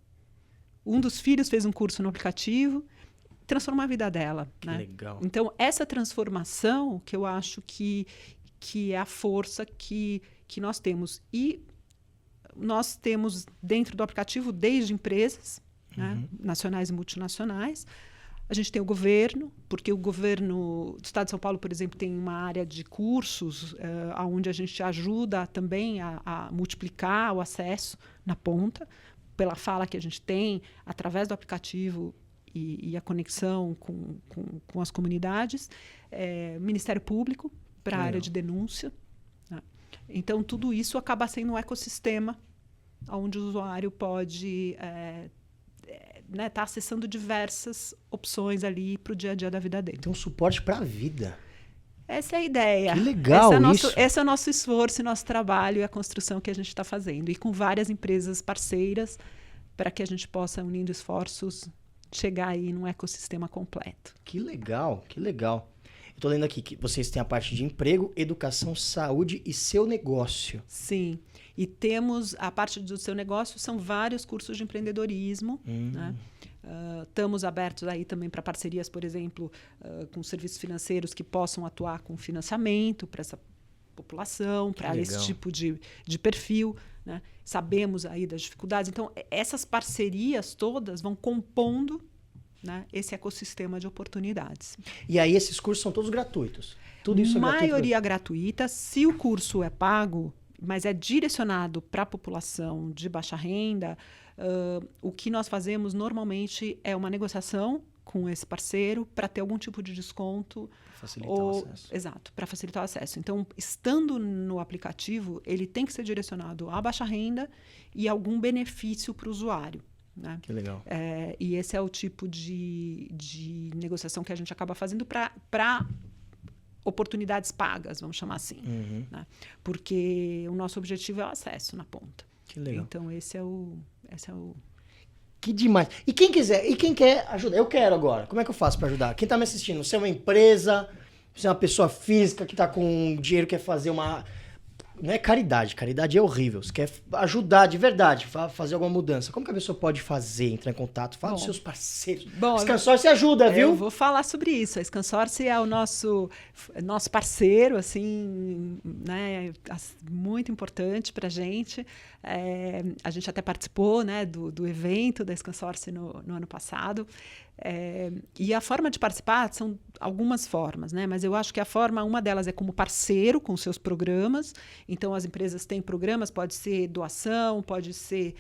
um dos filhos fez um curso no aplicativo, transformou a vida dela. Que né? legal. Então, essa transformação que eu acho que é a força que nós temos. E nós temos dentro do aplicativo desde empresas, né, nacionais e multinacionais. A gente tem o governo, porque o governo do Estado de São Paulo, por exemplo, tem uma área de cursos onde a gente ajuda também a multiplicar o acesso na ponta, pela fala que a gente tem, através do aplicativo e a conexão com as comunidades, Ministério Público para a área de denúncia. Né? Então, tudo isso acaba sendo um ecossistema onde o usuário pode tá acessando diversas opções ali para o dia a dia da vida dele. Tem um suporte para a vida. Essa é a ideia. Que legal isso. Esse é o nosso esforço, nosso trabalho e a construção que a gente está fazendo. E com várias empresas parceiras para que a gente possa, unindo esforços, chegar aí num ecossistema completo. Que legal, que legal. Eu estou lendo aqui que vocês têm a parte de emprego, educação, saúde e seu negócio. Sim. E temos a parte do seu negócio, são vários cursos de empreendedorismo. Né? Estamos abertos aí também para parcerias, por exemplo, com serviços financeiros que possam atuar com financiamento para essa população, para esse tipo de perfil. Né? Sabemos aí das dificuldades. Então, essas parcerias todas vão compondo, né, esse ecossistema de oportunidades. E aí esses cursos são todos gratuitos? Tudo isso é gratuito? Maioria gratuita. Se o curso é pago, mas é direcionado para a população de baixa renda, o que nós fazemos normalmente é uma negociação com esse parceiro para ter algum tipo de desconto. Facilitar o acesso. Exato, para facilitar o acesso. Então, estando no aplicativo, ele tem que ser direcionado à baixa renda e algum benefício para o usuário. Né? Que legal. E esse é o tipo de negociação que a gente acaba fazendo para oportunidades pagas, vamos chamar assim. Né? Porque o nosso objetivo é o acesso na ponta. Que legal. Então, esse é o... Que demais. E quem quiser, e quem quer ajudar? Eu quero agora. Como é que eu faço para ajudar? Quem está me assistindo? Você é uma empresa, você é uma pessoa física que está com dinheiro, quer fazer uma... Não é caridade. Caridade é horrível. Você quer ajudar de verdade, fazer alguma mudança. Como que a pessoa pode fazer, entrar em contato? Fala dos seus parceiros. A Scansource ajuda, viu? Eu vou falar sobre isso. A Scansource é o nosso parceiro, assim, né, muito importante para a gente. A gente até participou, né, do evento da Scansource no ano passado. E a forma de participar são algumas formas, né? Mas eu acho que uma delas é como parceiro com seus programas. Então, as empresas têm programas, pode ser doação, pode ser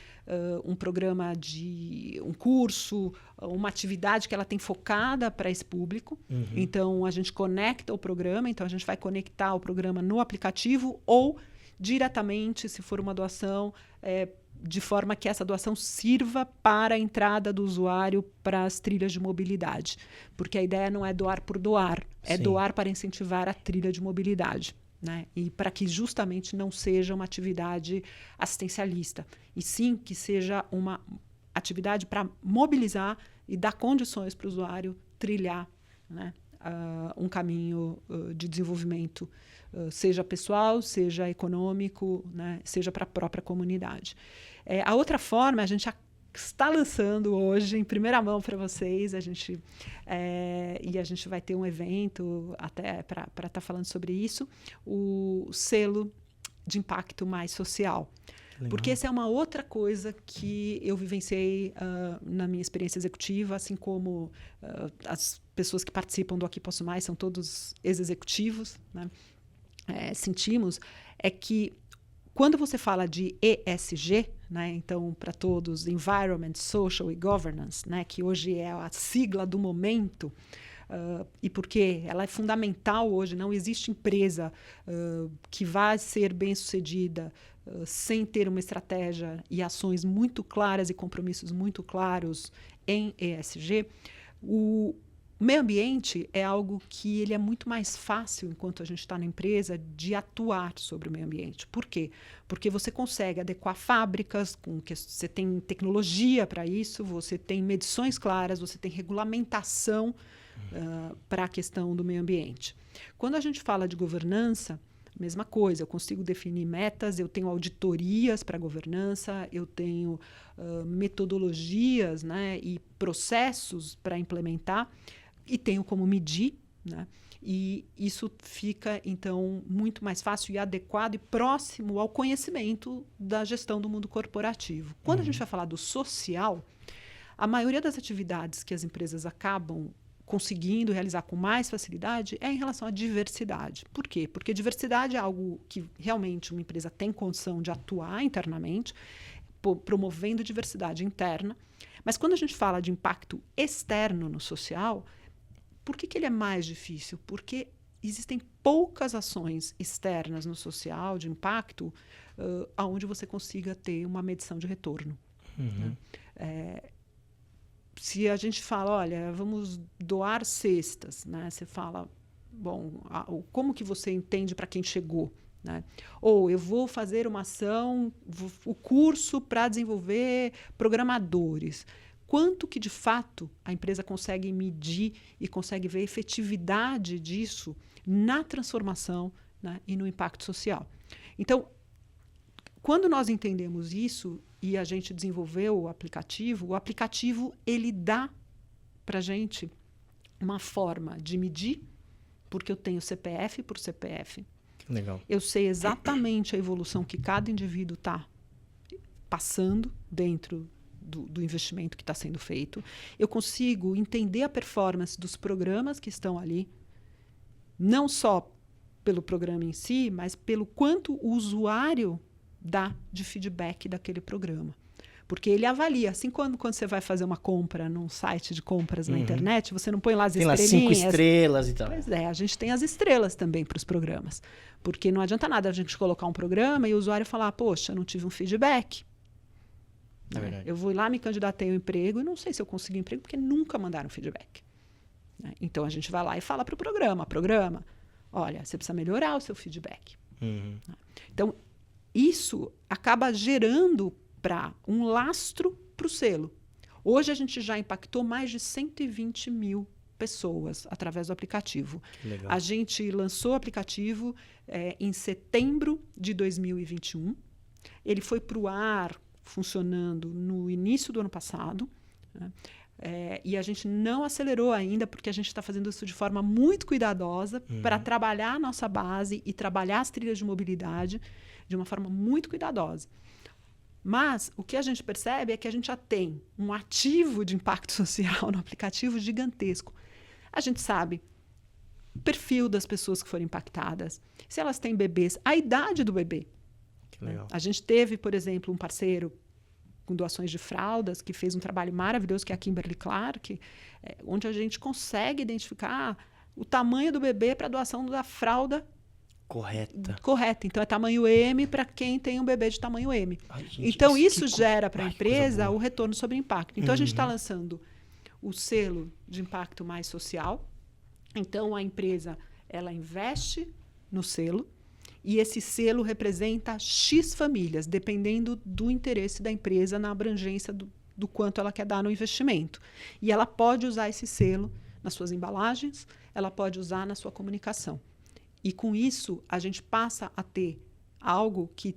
um programa de um curso, uma atividade que ela tem focada para esse público. Então, a gente conecta o programa, então a gente vai conectar o programa no aplicativo ou diretamente, se for uma doação, de forma que essa doação sirva para a entrada do usuário para as trilhas de mobilidade. Porque a ideia não é doar por doar, é doar para incentivar a trilha de mobilidade. Né? E para que justamente não seja uma atividade assistencialista, e sim que seja uma atividade para mobilizar e dar condições para o usuário trilhar, né, um caminho de desenvolvimento, seja pessoal, seja econômico, né, seja para a própria comunidade. A outra forma, a gente está lançando hoje, em primeira mão para vocês, e a gente vai ter um evento até para estar falando sobre isso, o selo de impacto mais social. Legal. Porque essa é uma outra coisa que eu vivenciei na minha experiência executiva, assim como as pessoas que participam do Aqui Posso Mais são todos ex-executivos, né? Sentimos é que quando você fala de ESG, né, então para todos, Environment, Social e Governance, né, que hoje é a sigla do momento, e porque ela é fundamental hoje, não existe empresa que vai ser bem-sucedida sem ter uma estratégia e ações muito claras e compromissos muito claros em ESG. O meio ambiente é algo que ele é muito mais fácil, enquanto a gente está na empresa, de atuar sobre o meio ambiente. Por quê? Porque você consegue adequar fábricas, você tem tecnologia para isso, você tem medições claras, você tem regulamentação para a questão do meio ambiente. Quando a gente fala de governança, mesma coisa, eu consigo definir metas, eu tenho auditorias para governança, eu tenho metodologias, né, e processos para implementar, e tenho como medir, né? E isso fica, então, muito mais fácil e adequado e próximo ao conhecimento da gestão do mundo corporativo. Quando a gente vai falar do social, a maioria das atividades que as empresas acabam conseguindo realizar com mais facilidade é em relação à diversidade. Por quê? Porque diversidade é algo que realmente uma empresa tem condição de atuar internamente, promovendo diversidade interna. Mas quando a gente fala de impacto externo no social, por que ele é mais difícil? Porque existem poucas ações externas no social de impacto onde você consiga ter uma medição de retorno. Se a gente fala, olha, vamos doar cestas, né? Você fala, bom, como que você entende para quem chegou? Né? Ou eu vou fazer uma ação, o curso para desenvolver programadores. Quanto que, de fato, a empresa consegue medir e consegue ver a efetividade disso na transformação, né, e no impacto social? Então, quando nós entendemos isso e a gente desenvolveu o aplicativo ele dá para a gente uma forma de medir, porque eu tenho CPF por CPF. Legal. Eu sei exatamente a evolução que cada indivíduo está passando dentro do investimento que está sendo feito. Eu consigo entender a performance dos programas que estão ali, não só pelo programa em si, mas pelo quanto o usuário dá de feedback daquele programa. Porque ele avalia, assim quando você vai fazer uma compra num site de compras na internet, você não põe lá as estrelinhas. Tem lá 5 estrelas e tal. Pois é, a gente tem as estrelas também para os programas. Porque não adianta nada a gente colocar um programa e o usuário falar, poxa, não tive um feedback. É verdade. Eu vou lá, me candidatei ao emprego e não sei se eu consegui um emprego porque nunca mandaram feedback. Então a gente vai lá e fala para o programa, olha, você precisa melhorar o seu feedback. Então, isso acaba gerando para um lastro para o selo. Hoje a gente já impactou mais de 120 mil pessoas através do aplicativo. Legal. A gente lançou o aplicativo em setembro de 2021. Ele foi para o ar funcionando no início do ano passado. Né? E a gente não acelerou ainda, porque a gente está fazendo isso de forma muito cuidadosa para trabalhar a nossa base e trabalhar as trilhas de mobilidade de uma forma muito cuidadosa. Mas o que a gente percebe é que a gente já tem um ativo de impacto social no aplicativo gigantesco. A gente sabe o perfil das pessoas que foram impactadas, se elas têm bebês, a idade do bebê. Que legal. A gente teve, por exemplo, um parceiro com doações de fraldas que fez um trabalho maravilhoso, que é a Kimberly Clark, onde a gente consegue identificar o tamanho do bebê para a doação da fralda correta. Então, é tamanho M para quem tem um bebê de tamanho M. Ai, gente, então, isso gera para a coisa empresa boa. o retorno sobre impacto. Então, a gente está lançando o selo de impacto mais social. Então, a empresa ela investe no selo e esse selo representa X famílias, dependendo do interesse da empresa na abrangência do quanto ela quer dar no investimento. E ela pode usar esse selo nas suas embalagens, ela pode usar na sua comunicação. E com isso, a gente passa a ter algo que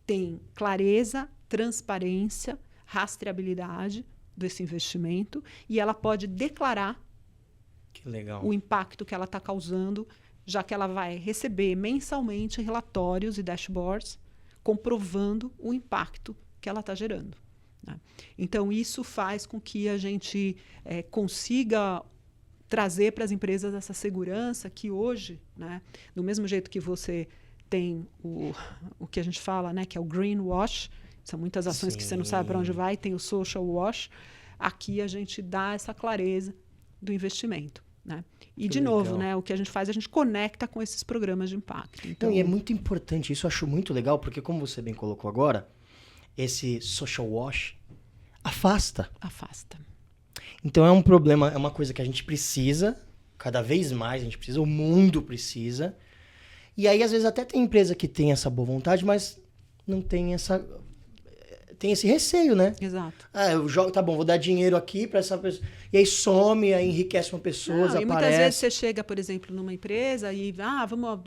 tem clareza, transparência, rastreabilidade desse investimento e ela pode declarar Que legal. o impacto que ela está causando, já que ela vai receber mensalmente relatórios e dashboards comprovando o impacto que ela está gerando. Né? Então, isso faz com que a gente consiga trazer para as empresas essa segurança que hoje, né, do mesmo jeito que você tem o que a gente fala, né, que é o greenwash, são muitas ações que você não sabe para onde vai, tem o social wash, aqui a gente dá essa clareza do investimento. Né? E, de novo, né, o que a gente faz, a gente conecta com esses programas de impacto. Então, e é muito importante, isso eu acho muito legal, porque como você bem colocou agora, esse social wash afasta. Então é um problema, é uma coisa que a gente precisa, cada vez mais a gente precisa, o mundo precisa. E aí, às vezes, até tem empresa que tem essa boa vontade, mas não tem esse receio, né? Exato. Eu jogo, tá bom, vou dar dinheiro aqui para essa pessoa. E aí some, aí enriquece uma pessoa, desaparece. E muitas vezes você chega, por exemplo, numa empresa e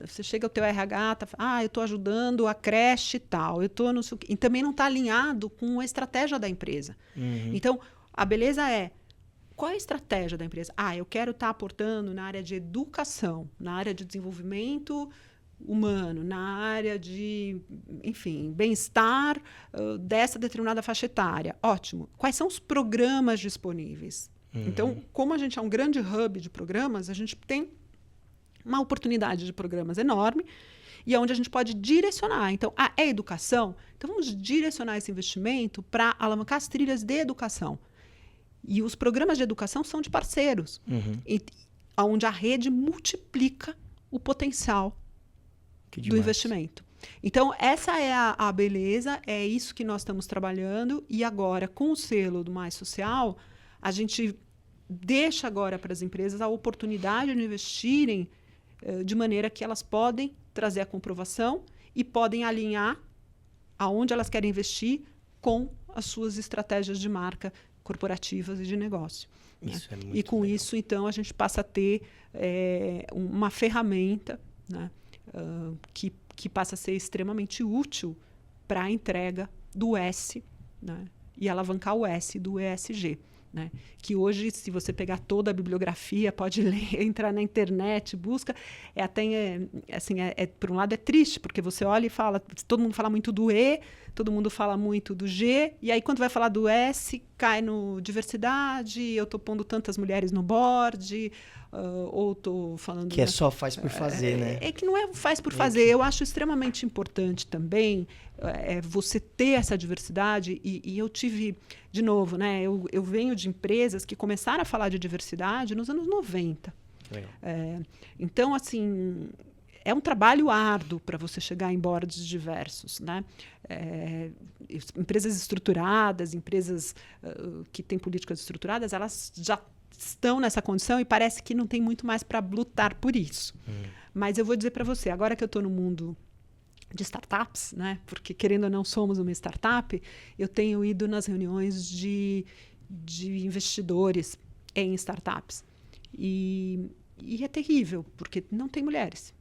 você chega ao teu RH, eu estou ajudando a creche e tal, eu estou no sei o quê. E também não está alinhado com a estratégia da empresa. Então, a beleza é, qual é a estratégia da empresa? Eu quero estar aportando na área de educação, na área de desenvolvimento humano, na área de, enfim, bem-estar dessa determinada faixa etária. Ótimo. Quais são os programas disponíveis? Então, como a gente é um grande hub de programas, a gente tem uma oportunidade de programas enorme e é onde a gente pode direcionar. Então, é educação? Então, vamos direcionar esse investimento para alavancar as trilhas de educação. E os programas de educação são de parceiros, onde a rede multiplica o potencial do investimento. Então, essa é a beleza, é isso que nós estamos trabalhando. E agora, com o selo do Mais Social, a gente deixa agora para as empresas a oportunidade de investirem de maneira que elas podem trazer a comprovação e podem alinhar aonde elas querem investir com as suas estratégias de marca corporativas e de negócio. Isso né? É muito E com legal. isso, então, a gente passa a ter uma ferramenta, né, que passa a ser extremamente útil para a entrega do S, né, e alavancar o S do ESG. Né? Que hoje, se você pegar toda a bibliografia, pode ler, entrar na internet, busca, por um lado é triste, porque você olha e fala, todo mundo fala muito do E, todo mundo fala muito do G, e aí quando vai falar do S, cai no diversidade, eu estou pondo tantas mulheres no board, ou estou falando... Que só faz por fazer, né? É que não é faz por fazer. Eu acho extremamente importante também você ter essa diversidade. E eu tive, de novo, né? Eu venho de empresas que começaram a falar de diversidade nos anos 90. Então, assim, é um trabalho árduo para você chegar em boards diversos, né? Empresas estruturadas, empresas que têm políticas estruturadas, elas já estão nessa condição e parece que não tem muito mais para lutar por isso. Mas eu vou dizer para você, agora que eu estou no mundo de startups, né? Porque querendo ou não somos uma startup, eu tenho ido nas reuniões de investidores em startups. E é terrível, porque não tem mulheres.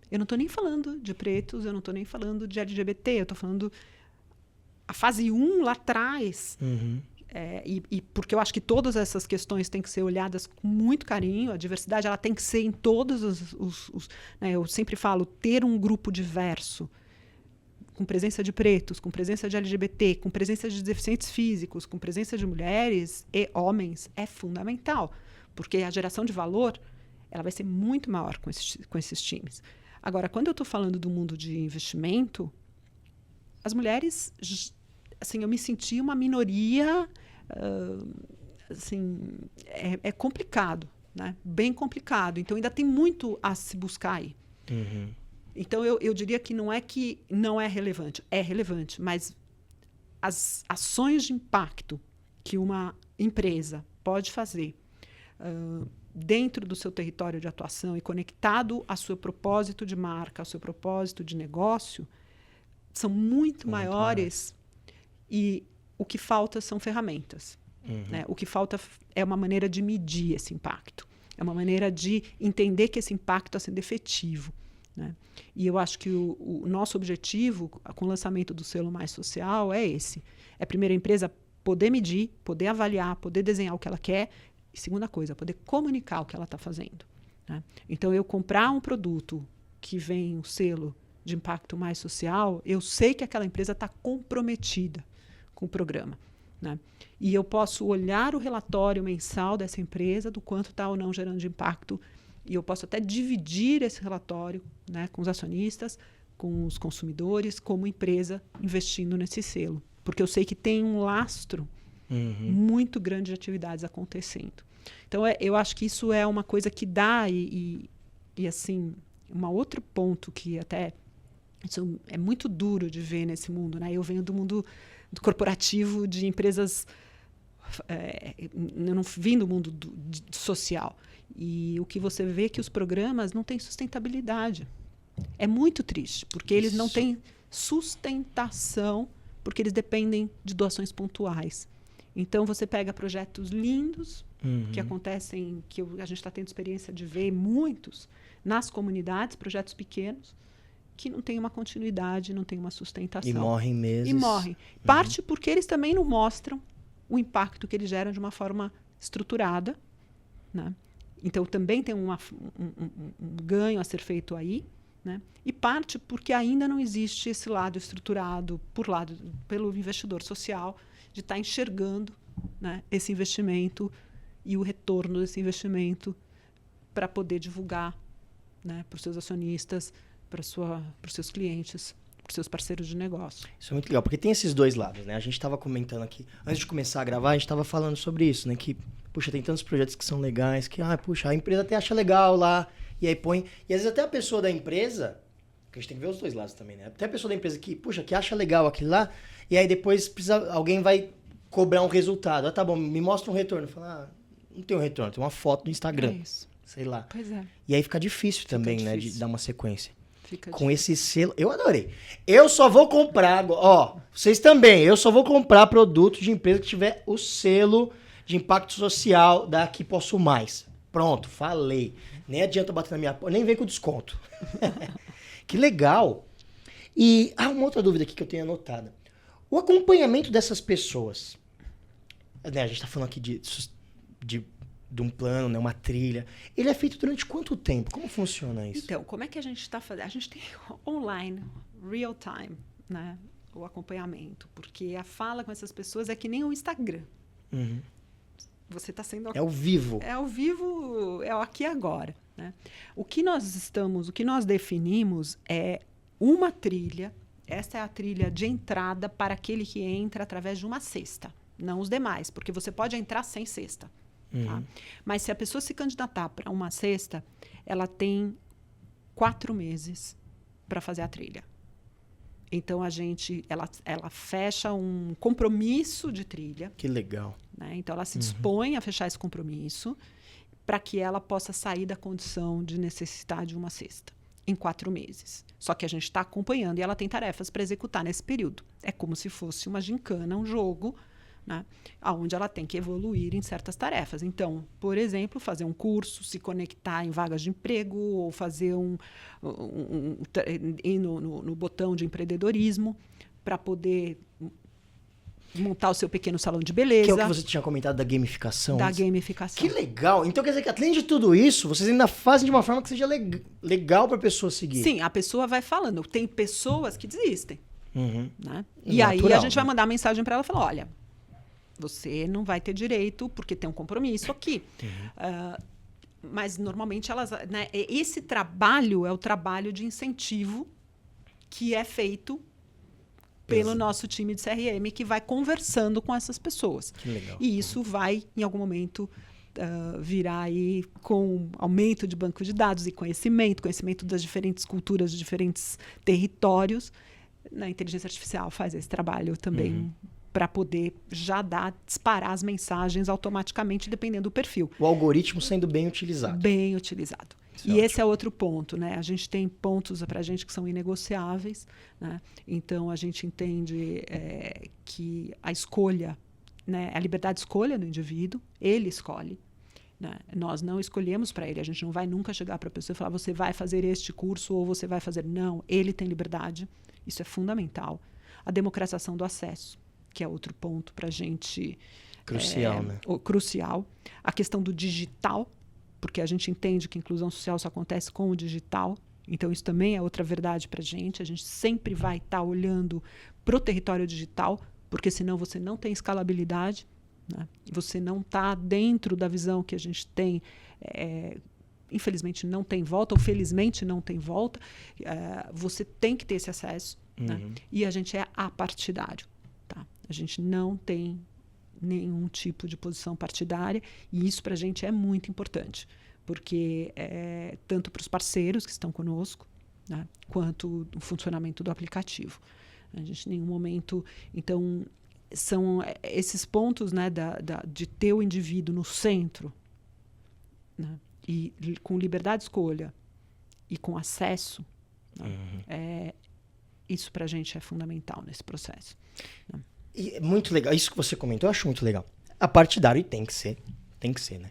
Eu não estou nem falando de pretos, eu não estou nem falando de LGBT, eu estou falando a fase 1 lá atrás. E porque eu acho que todas essas questões têm que ser olhadas com muito carinho. A diversidade ela tem que ser em todos os né, eu sempre falo, ter um grupo diverso, com presença de pretos, com presença de LGBT, com presença de deficientes físicos, com presença de mulheres e homens, é fundamental. Porque a geração de valor ela vai ser muito maior com esses times. Agora, quando eu estou falando do mundo de investimento, as mulheres... Assim, eu me senti uma minoria, assim, é complicado, né? Bem complicado. Então, ainda tem muito a se buscar aí. Então, eu diria que não é relevante, mas as ações de impacto que uma empresa pode fazer dentro do seu território de atuação e conectado ao seu propósito de marca, ao seu propósito de negócio, são muito maiores. E o que falta são ferramentas. Né? O que falta é uma maneira de medir esse impacto. É uma maneira de entender que esse impacto está sendo efetivo. Né? E eu acho que o nosso objetivo com o lançamento do selo Mais Social é esse. É, primeiro, a empresa poder medir, poder avaliar, poder desenhar o que ela quer. E, segunda coisa, poder comunicar o que ela está fazendo. Né? Então, eu comprar um produto que vem um selo de impacto mais social, eu sei que aquela empresa está comprometida com o programa. Né? E eu posso olhar o relatório mensal dessa empresa, do quanto está ou não gerando de impacto, e eu posso até dividir esse relatório, né, com os acionistas, com os consumidores, como empresa investindo nesse selo. Porque eu sei que tem um lastro muito grande de atividades acontecendo. Então, eu acho que isso é uma coisa que dá, e assim, um outro ponto que até isso é muito duro de ver nesse mundo, né? Eu venho do mundo do corporativo, de empresas... eu não vim do mundo social. E o que você vê é que os programas não têm sustentabilidade. É muito triste, porque eles não têm sustentação, porque eles dependem de doações pontuais. Então, você pega projetos lindos, que acontecem, que a gente está tendo experiência de ver muitos, nas comunidades, projetos pequenos, que não tem uma continuidade, não tem uma sustentação. E morrem mesmo. E morrem. Parte porque eles também não mostram o impacto que eles geram de uma forma estruturada. Né? Então, também tem um ganho a ser feito aí. Né? E parte porque ainda não existe esse lado estruturado pelo investidor social de estar enxergando, né, esse investimento e o retorno desse investimento para poder divulgar, né, para os seus acionistas para os seus clientes, para os seus parceiros de negócio. Isso é muito legal, porque tem esses dois lados, né? A gente estava comentando aqui, antes de começar a gravar, a gente estava falando sobre isso, né? Que, puxa, tem tantos projetos que são legais, que, puxa, a empresa até acha legal lá, e aí põe... E às vezes até a pessoa da empresa, que a gente tem que ver os dois lados também, né? Até a pessoa da empresa que, puxa, que acha legal aquilo lá, e aí depois alguém vai cobrar um resultado. Tá bom, me mostra um retorno. Fala, não tem um retorno, tem uma foto no Instagram. É isso. Sei lá. Pois é. E aí fica difícil também, né? De dar uma sequência. Fica com difícil. Esse selo. Eu adorei. Eu só vou comprar, vocês também, eu só vou comprar produto de empresa que tiver o selo de impacto social da Que Posso Mais. Pronto, falei. Nem adianta bater na minha porta, nem vem com desconto. Que legal. E uma outra dúvida aqui que eu tenho anotada. O acompanhamento dessas pessoas. Né, a gente tá falando aqui de um plano, né, uma trilha. Ele é feito durante quanto tempo? Como funciona isso? Então, como é que a gente está fazendo? A gente tem online, real time, né? O acompanhamento. Porque a fala com essas pessoas é que nem o Instagram. Uhum. Você está sendo... É ao vivo. É ao vivo, é o aqui e agora, né? O que nós definimos é uma trilha. Essa é a trilha de entrada para aquele que entra através de uma cesta. Não os demais, porque você pode entrar sem cesta. Tá? Mas se a pessoa se candidatar para uma cesta, ela tem 4 meses para fazer a trilha. Então ela fecha um compromisso de trilha. Que legal. Né? Então ela se dispõe a fechar esse compromisso para que ela possa sair da condição de necessitar de uma cesta em 4 meses. Só que a gente está acompanhando e ela tem tarefas para executar nesse período. É como se fosse uma gincana, um jogo, né? Onde ela tem que evoluir em certas tarefas. Então, por exemplo, fazer um curso, se conectar em vagas de emprego, ou fazer ir no botão de empreendedorismo para poder montar o seu pequeno salão de beleza. Que é o que você tinha comentado da gamificação. Da gamificação. Que legal. Então quer dizer que além de tudo isso, vocês ainda fazem de uma forma que seja legal para a pessoa seguir. Sim, a pessoa vai falando. Tem pessoas que desistem. Né? E Natural, aí a gente vai né? mandar mensagem para ela e falar, olha, você não vai ter direito porque tem um compromisso aqui. Mas normalmente elas... Né, esse trabalho é o trabalho de incentivo que é feito pelo nosso time de CRM, que vai conversando com essas pessoas. Que legal. E isso vai, em algum momento, virar aí com aumento de banco de dados e conhecimento das diferentes culturas, de diferentes territórios. A inteligência artificial faz esse trabalho também para poder já disparar as mensagens automaticamente, dependendo do perfil. O algoritmo sendo bem utilizado. Bem utilizado. Isso é E esse ótimo. é outro ponto, né? A gente tem pontos para a gente que são inegociáveis, né? Então, a gente entende que a escolha, né? A liberdade de escolha do indivíduo, ele escolhe. Né? Nós não escolhemos para ele. A gente não vai nunca chegar para a pessoa e falar, você vai fazer este curso ou você vai fazer... Não, ele tem liberdade. Isso é fundamental. A democratização do acesso, que é outro ponto para a gente... Crucial, né? Crucial. A questão do digital, porque a gente entende que a inclusão social só acontece com o digital. Então, isso também é outra verdade para a gente. A gente sempre vai estar olhando para o território digital, porque senão você não tem escalabilidade, né? Você não está dentro da visão que a gente tem. Infelizmente, não tem volta, ou felizmente não tem volta. Você tem que ter esse acesso. Né? E a gente é apartidário. Tá? A gente não tem nenhum tipo de posição partidária, e isso para a gente é muito importante, porque tanto para os parceiros que estão conosco, né, quanto o funcionamento do aplicativo. A gente em nenhum momento... Então, são esses pontos, né, de ter o indivíduo no centro, né, e com liberdade de escolha e com acesso, né, isso para a gente é fundamental nesse processo. Né? E é muito legal. Isso que você comentou, eu acho muito legal. A partidário tem que ser, né?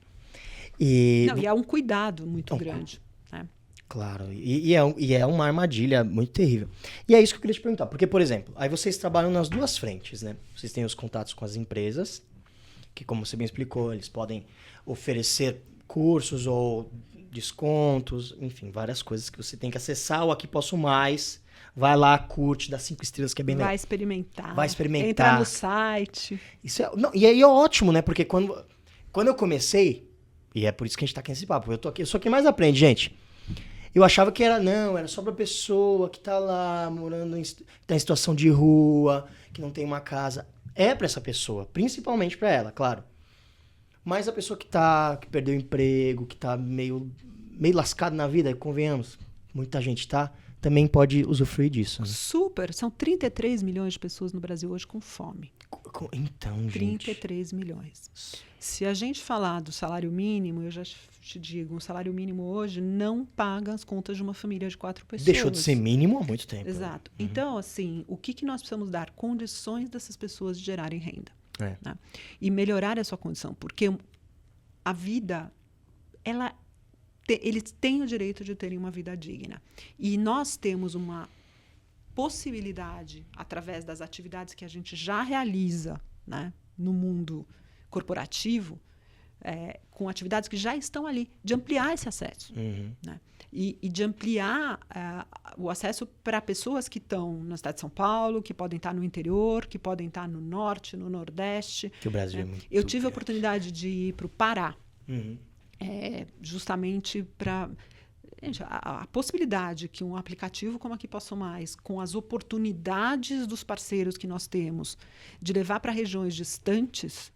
E é um cuidado muito grande. Né? Claro, e é uma armadilha muito terrível. E é isso que eu queria te perguntar, porque, por exemplo, aí vocês trabalham nas duas frentes, né? Vocês têm os contatos com as empresas, que, como você bem explicou, eles podem oferecer cursos ou descontos, enfim, várias coisas que você tem que acessar o Aqui Posso Mais. Vai lá, curte, dá 5 estrelas, que é bem legal. Vai experimentar. Vai experimentar. Entra no site. Isso e aí é ótimo, né? Porque quando eu comecei, e é por isso que a gente tá aqui nesse papo, eu sou quem mais aprende, gente. Eu achava que era só pra pessoa que tá lá, morando tá em situação de rua, que não tem uma casa. É pra essa pessoa, principalmente pra ela, claro. Mas a pessoa que perdeu o emprego, que tá meio lascado na vida, convenhamos, muita gente tá, também pode usufruir disso. Né? Super! São 33 milhões de pessoas no Brasil hoje com fome. Então, gente... 33 milhões. Se a gente falar do salário mínimo, eu já te digo, um salário mínimo hoje não paga as contas de uma família de 4 pessoas. Deixou de ser mínimo há muito tempo. Exato. Então, assim, o que nós precisamos dar? Condições dessas pessoas de gerarem renda. Né? E melhorar a sua condição. Porque a vida, eles têm o direito de terem uma vida digna. E nós temos uma possibilidade, através das atividades que a gente já realiza, né, no mundo corporativo, com atividades que já estão ali, de ampliar esse acesso. Né? E de ampliar o acesso para pessoas que estão na cidade de São Paulo, que podem estar no interior, que podem estar no norte, no nordeste. Que o Brasil é muito Eu tive grande. a oportunidade de ir para o Pará, justamente para... Gente, a possibilidade que um aplicativo como Aqui Posso Mais, com as oportunidades dos parceiros que nós temos, de levar para regiões distantes,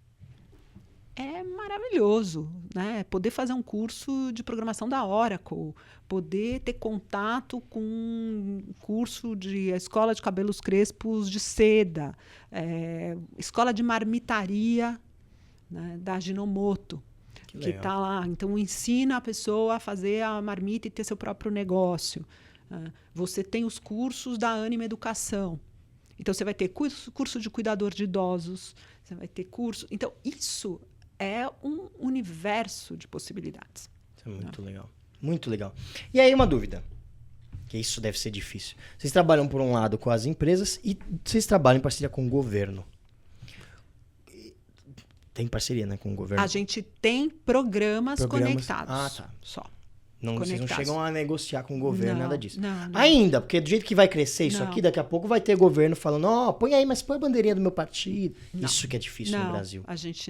é maravilhoso, né? Poder fazer um curso de programação da Oracle, poder ter contato com um curso de escola de cabelos crespos de seda, escola de marmitaria, né, da Ajinomoto, que está lá. Então, ensina a pessoa a fazer a marmita e ter seu próprio negócio. Você tem os cursos da Anima Educação. Então, você vai ter curso de cuidador de idosos, você vai ter curso... Então, isso é um universo de possibilidades. Isso é muito legal. Muito legal. E aí, uma dúvida, que isso deve ser difícil. Vocês trabalham, por um lado, com as empresas e vocês trabalham em parceria com o governo. Tem parceria, né, com o governo? A gente tem programas conectados. Ah, tá. Só. Vocês não chegam a negociar com o governo, nada disso. Não. Ainda, porque do jeito que vai crescer isso aqui, daqui a pouco vai ter governo falando, põe aí, mas põe a bandeirinha do meu partido. Não. Isso que é difícil no Brasil. A gente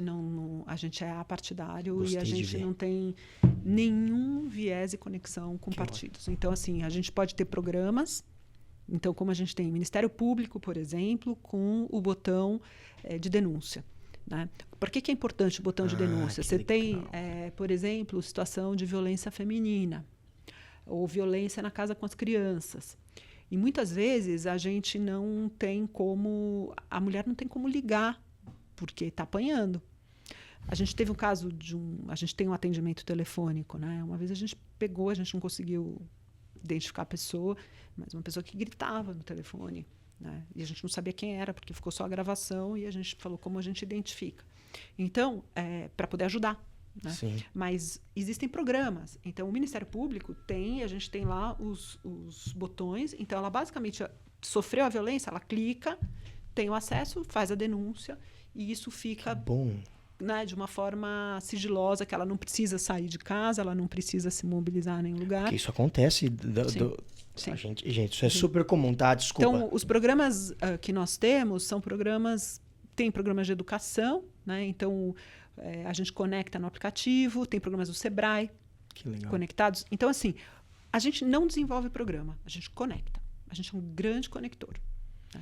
a gente é apartidário. Gostei e a gente não tem nenhum viés e conexão com partidos. Então, assim, a gente pode ter programas. Então, como a gente tem Ministério Público, por exemplo, com o botão de denúncia. Né? Por que é importante o botão de denúncia? Você tem, por exemplo, situação de violência feminina ou violência na casa com as crianças. E muitas vezes a gente não tem como... A mulher não tem como ligar, porque está apanhando. A gente teve um caso a gente tem um atendimento telefônico. Né? Uma vez a gente não conseguiu identificar a pessoa, mas uma pessoa que gritava no telefone. Né? E a gente não sabia quem era, porque ficou só a gravação e a gente falou como a gente identifica. Então, para poder ajudar. Né? Mas existem programas. Então, o Ministério Público a gente tem lá os botões. Então, ela basicamente sofreu a violência, ela clica, tem o acesso, faz a denúncia e isso fica né, de uma forma sigilosa, que ela não precisa sair de casa, ela não precisa se mobilizar em nenhum lugar. Porque isso acontece... Sim. Gente, isso é super comum, tá? Desculpa. Então, os programas que nós temos são programas... Tem programas de educação, né? Então, a gente conecta no aplicativo, tem programas do Sebrae conectados. Então, assim, a gente não desenvolve programa, a gente conecta. A gente é um grande conector. Né?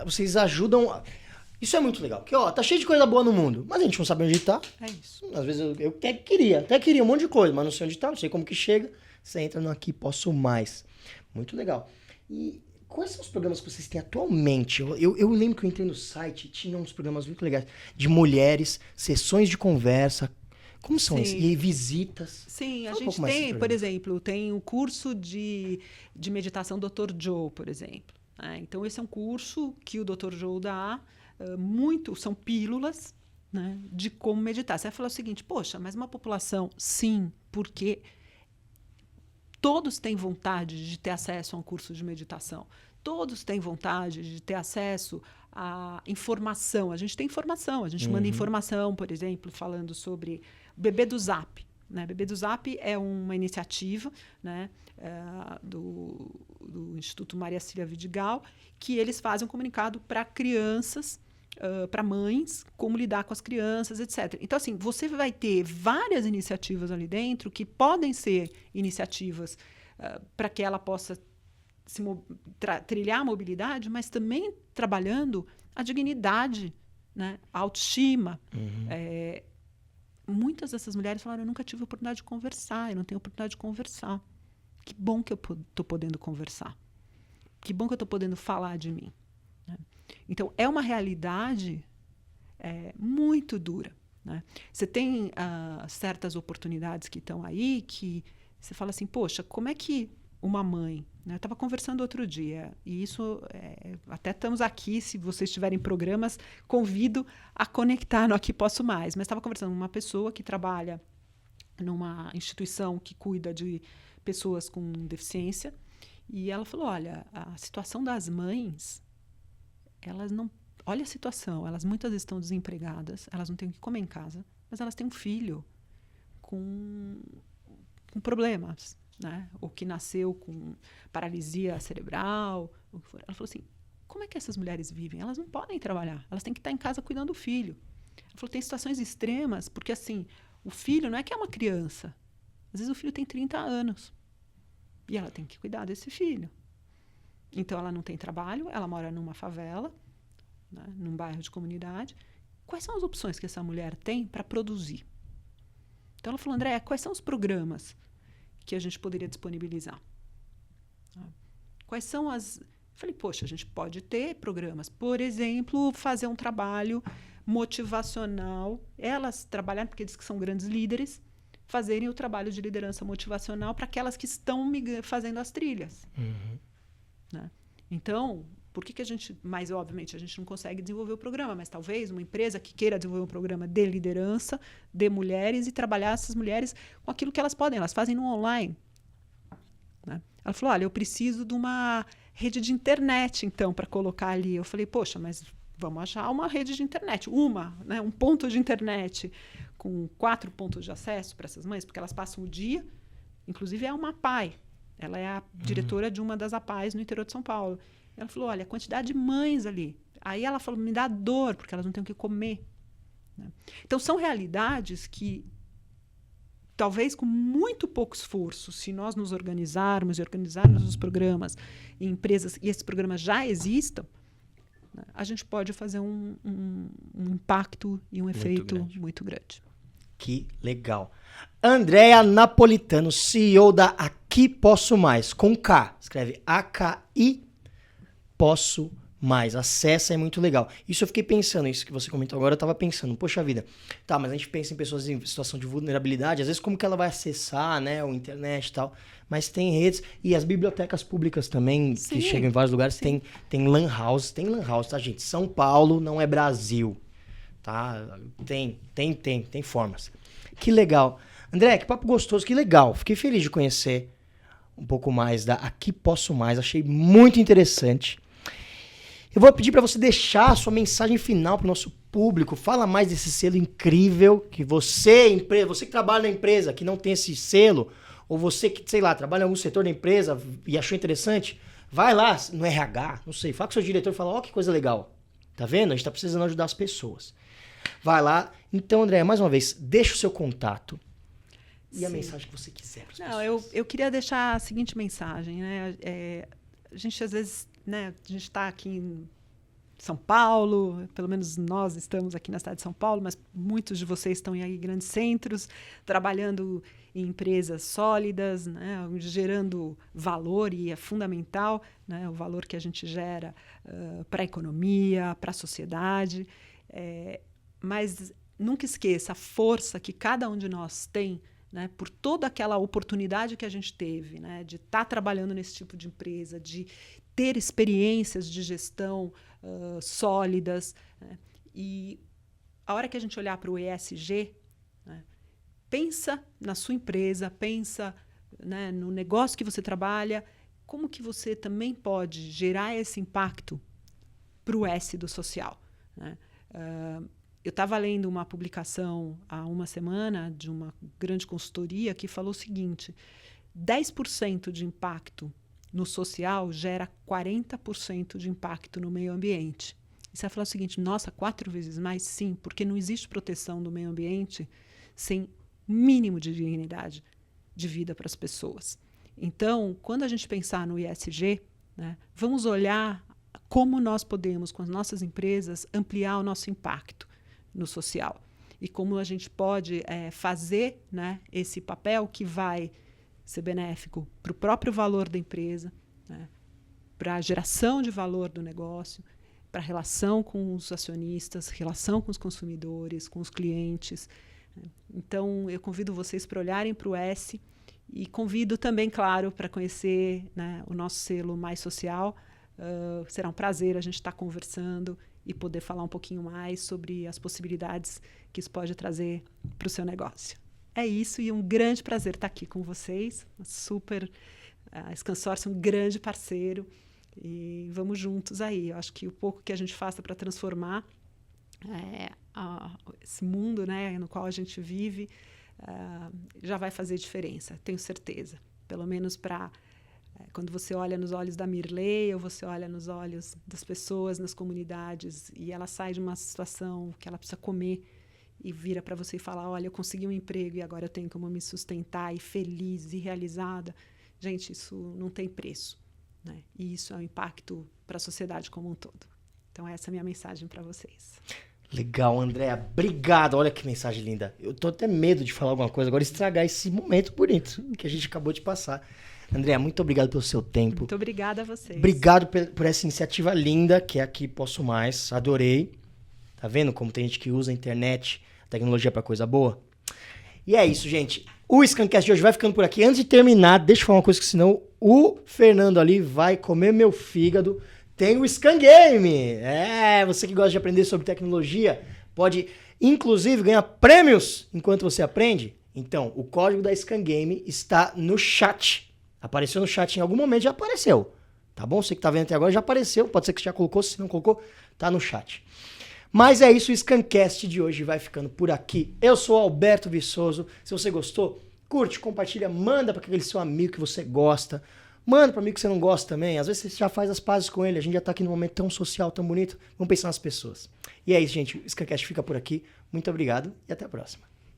Vocês ajudam... Isso é muito legal, porque tá cheio de coisa boa no mundo, mas a gente não sabe onde tá. É isso. Às vezes eu até queria um monte de coisa, mas não sei onde tá, não sei como que chega. Você entra no Aqui Posso Mais. Muito legal. E quais são os programas que vocês têm atualmente? Eu lembro que eu entrei no site, tinha uns programas muito legais de mulheres, sessões de conversa. Como são esses? E visitas? Sim, a gente tem, por exemplo, tem o curso de meditação Dr. Joe, por exemplo. Né? Então, esse é um curso que o Dr. Joe dá, são pílulas, né, de como meditar. Você vai falar o seguinte, poxa, mas uma população, sim, porque todos têm vontade de ter acesso a um curso de meditação. Todos têm vontade de ter acesso à informação. A gente tem informação, a gente manda informação, por exemplo, falando sobre o Bebê do Zap. Né? Bebê do Zap é uma iniciativa, né, do Instituto Maria Cília Vidigal, que eles fazem um comunicado para crianças, para mães, como lidar com as crianças, etc. Então, assim, você vai ter várias iniciativas ali dentro que podem ser iniciativas para que ela possa trilhar a mobilidade, mas também trabalhando a dignidade, né? A autoestima. Muitas dessas mulheres falaram: eu nunca tive oportunidade de conversar, eu não tenho oportunidade de conversar. Que bom que eu estou podendo conversar. Que bom que eu estou podendo falar de mim. Né? Então, é uma realidade muito dura. Né? Você tem certas oportunidades que estão aí que você fala assim: poxa, como é que uma mãe... Né? Eu estava conversando outro dia, e isso, até estamos aqui, se vocês tiverem programas, convido a conectar no Aqui Posso Mais. Mas estava conversando com uma pessoa que trabalha numa instituição que cuida de pessoas com deficiência, e ela falou: olha, a situação das mães, elas não... Olha a situação, elas muitas vezes estão desempregadas, elas não têm o que comer em casa, mas elas têm um filho com problemas, né? Ou que nasceu com paralisia cerebral, o que for. Ela falou assim: como é que essas mulheres vivem? Elas não podem trabalhar, elas têm que estar em casa cuidando do filho. Ela falou: tem situações extremas, porque assim, o filho não é que é uma criança, às vezes o filho tem 30 anos e ela tem que cuidar desse filho. Então ela não tem trabalho, ela mora numa favela, né, num bairro de comunidade. Quais são as opções que essa mulher tem para produzir? Então ela falou: André, quais são os programas que a gente poderia disponibilizar? Quais são as... Falei: poxa, a gente pode ter programas, por exemplo, fazer um trabalho motivacional, elas trabalharem, porque diz que são grandes líderes, fazerem o trabalho de liderança motivacional para aquelas que estão fazendo as trilhas. Né? Então, por que a gente... Mas, obviamente, a gente não consegue desenvolver o programa, mas talvez uma empresa que queira desenvolver um programa de liderança de mulheres e trabalhar essas mulheres com aquilo que elas podem. Elas fazem no online. Né? Ela falou: olha, eu preciso de uma rede de internet, então, para colocar ali. Eu falei: poxa, mas vamos achar uma rede de internet. Né? Um ponto de internet com 4 pontos de acesso para essas mães, porque elas passam o dia... Inclusive, é uma APAE. Ela é a diretora de uma das APAEs no interior de São Paulo. Ela falou: olha, a quantidade de mães ali. Aí ela falou: me dá dor, porque elas não têm o que comer. Né? Então, são realidades que, talvez com muito pouco esforço, se nós nos organizarmos e organizarmos os programas em empresas, e esses programas já existam, né, a gente pode fazer um impacto e um efeito muito grande. Que legal. Andréa Napolitano, CEO da Aqui Posso Mais, com K. Escreve AKI Posso Mais. Acessa, é muito legal. Isso eu fiquei pensando, isso que você comentou agora, eu tava pensando, poxa vida, tá, mas a gente pensa em pessoas em situação de vulnerabilidade, às vezes como que ela vai acessar, né, a internet e tal, mas tem redes, e as bibliotecas públicas também, que chegam em vários lugares, tem lan house, tá, gente? São Paulo não é Brasil, tá? Tem formas. Que legal. André, que papo gostoso, que legal. Fiquei feliz de conhecer um pouco mais da Aqui Posso Mais, achei muito interessante. Eu vou pedir para você deixar a sua mensagem final para o nosso público. Fala mais desse selo incrível que você que trabalha na empresa, que não tem esse selo, ou você que, sei lá, trabalha em algum setor da empresa e achou interessante, vai lá no RH, não sei, fala com o seu diretor e fala: ó, que coisa legal. Tá vendo? A gente tá precisando ajudar as pessoas. Vai lá. Então, André, mais uma vez, deixa o seu contato e a mensagem que você quiser para as pessoas. Eu queria deixar a seguinte mensagem, né? A gente, às vezes, né, a gente está aqui em São Paulo, pelo menos nós estamos aqui na cidade de São Paulo, mas muitos de vocês estão em grandes centros, trabalhando em empresas sólidas, né, gerando valor, e é fundamental, né, o valor que a gente gera para a economia, para a sociedade. Mas nunca esqueça a força que cada um de nós tem, né, por toda aquela oportunidade que a gente teve, né, de estar trabalhando nesse tipo de empresa, de ter experiências de gestão sólidas. Né, e a hora que a gente olhar para o ESG, né, pensa na sua empresa, pensa, né, no negócio que você trabalha, como que você também pode gerar esse impacto para o S do social. Né? Eu estava lendo uma publicação há uma semana de uma grande consultoria que falou o seguinte: 10% de impacto no social gera 40% de impacto no meio ambiente. E você vai falar o seguinte: nossa, 4 vezes mais? Sim, porque não existe proteção do meio ambiente sem mínimo de dignidade de vida para as pessoas. Então, quando a gente pensar no ESG, né, vamos olhar como nós podemos, com as nossas empresas, ampliar o nosso impacto no social. E como a gente pode fazer, né, esse papel que vai ser benéfico para o próprio valor da empresa, né, para a geração de valor do negócio, para a relação com os acionistas, relação com os consumidores, com os clientes. Então, eu convido vocês para olharem para o S e convido também, claro, para conhecer, né, o nosso selo Mais Social. Será um prazer a gente estar conversando e poder falar um pouquinho mais sobre as possibilidades que isso pode trazer para o seu negócio. É isso, e um grande prazer estar aqui com vocês. A Scansórcio é um grande parceiro e vamos juntos aí. Eu acho que o pouco que a gente faça para transformar esse mundo, né, no qual a gente vive já vai fazer diferença, tenho certeza. Pelo menos para quando você olha nos olhos da Mirley ou você olha nos olhos das pessoas nas comunidades e ela sai de uma situação que ela precisa comer e vira para você e fala, olha, eu consegui um emprego e agora eu tenho como me sustentar e feliz e realizada. Gente, isso não tem preço, né? E isso é um impacto para a sociedade como um todo. Então essa é a minha mensagem para vocês. Legal, Andréa. Obrigado. Olha que mensagem linda. Eu tô até medo de falar alguma coisa agora, estragar esse momento bonito que a gente acabou de passar. Andréa, muito obrigado pelo seu tempo. Muito obrigada a vocês. Obrigado por essa iniciativa linda, que é Aqui Posso Mais. Adorei. Tá vendo como tem gente que usa a internet, a tecnologia pra coisa boa? E é isso, gente. O Scancast de hoje vai ficando por aqui. Antes de terminar, deixa eu falar uma coisa, que senão o Fernando ali vai comer meu fígado. Tem o Scan Game. Você que gosta de aprender sobre tecnologia, pode, inclusive, ganhar prêmios enquanto você aprende. Então, o código da Scan Game está no chat. Apareceu no chat em algum momento, já apareceu. Tá bom? Você que tá vendo até agora já apareceu. Pode ser que você já colocou, se não colocou, tá no chat. Mas é isso, o Scancast de hoje vai ficando por aqui. Eu sou Alberto Viçoso. Se você gostou, curte, compartilha, manda para aquele seu amigo que você gosta. Manda para amigo que você não gosta também. Às vezes você já faz as pazes com ele. A gente já tá aqui num momento tão social, tão bonito. Vamos pensar nas pessoas. E é isso, gente. O Scancast fica por aqui. Muito obrigado e até a próxima.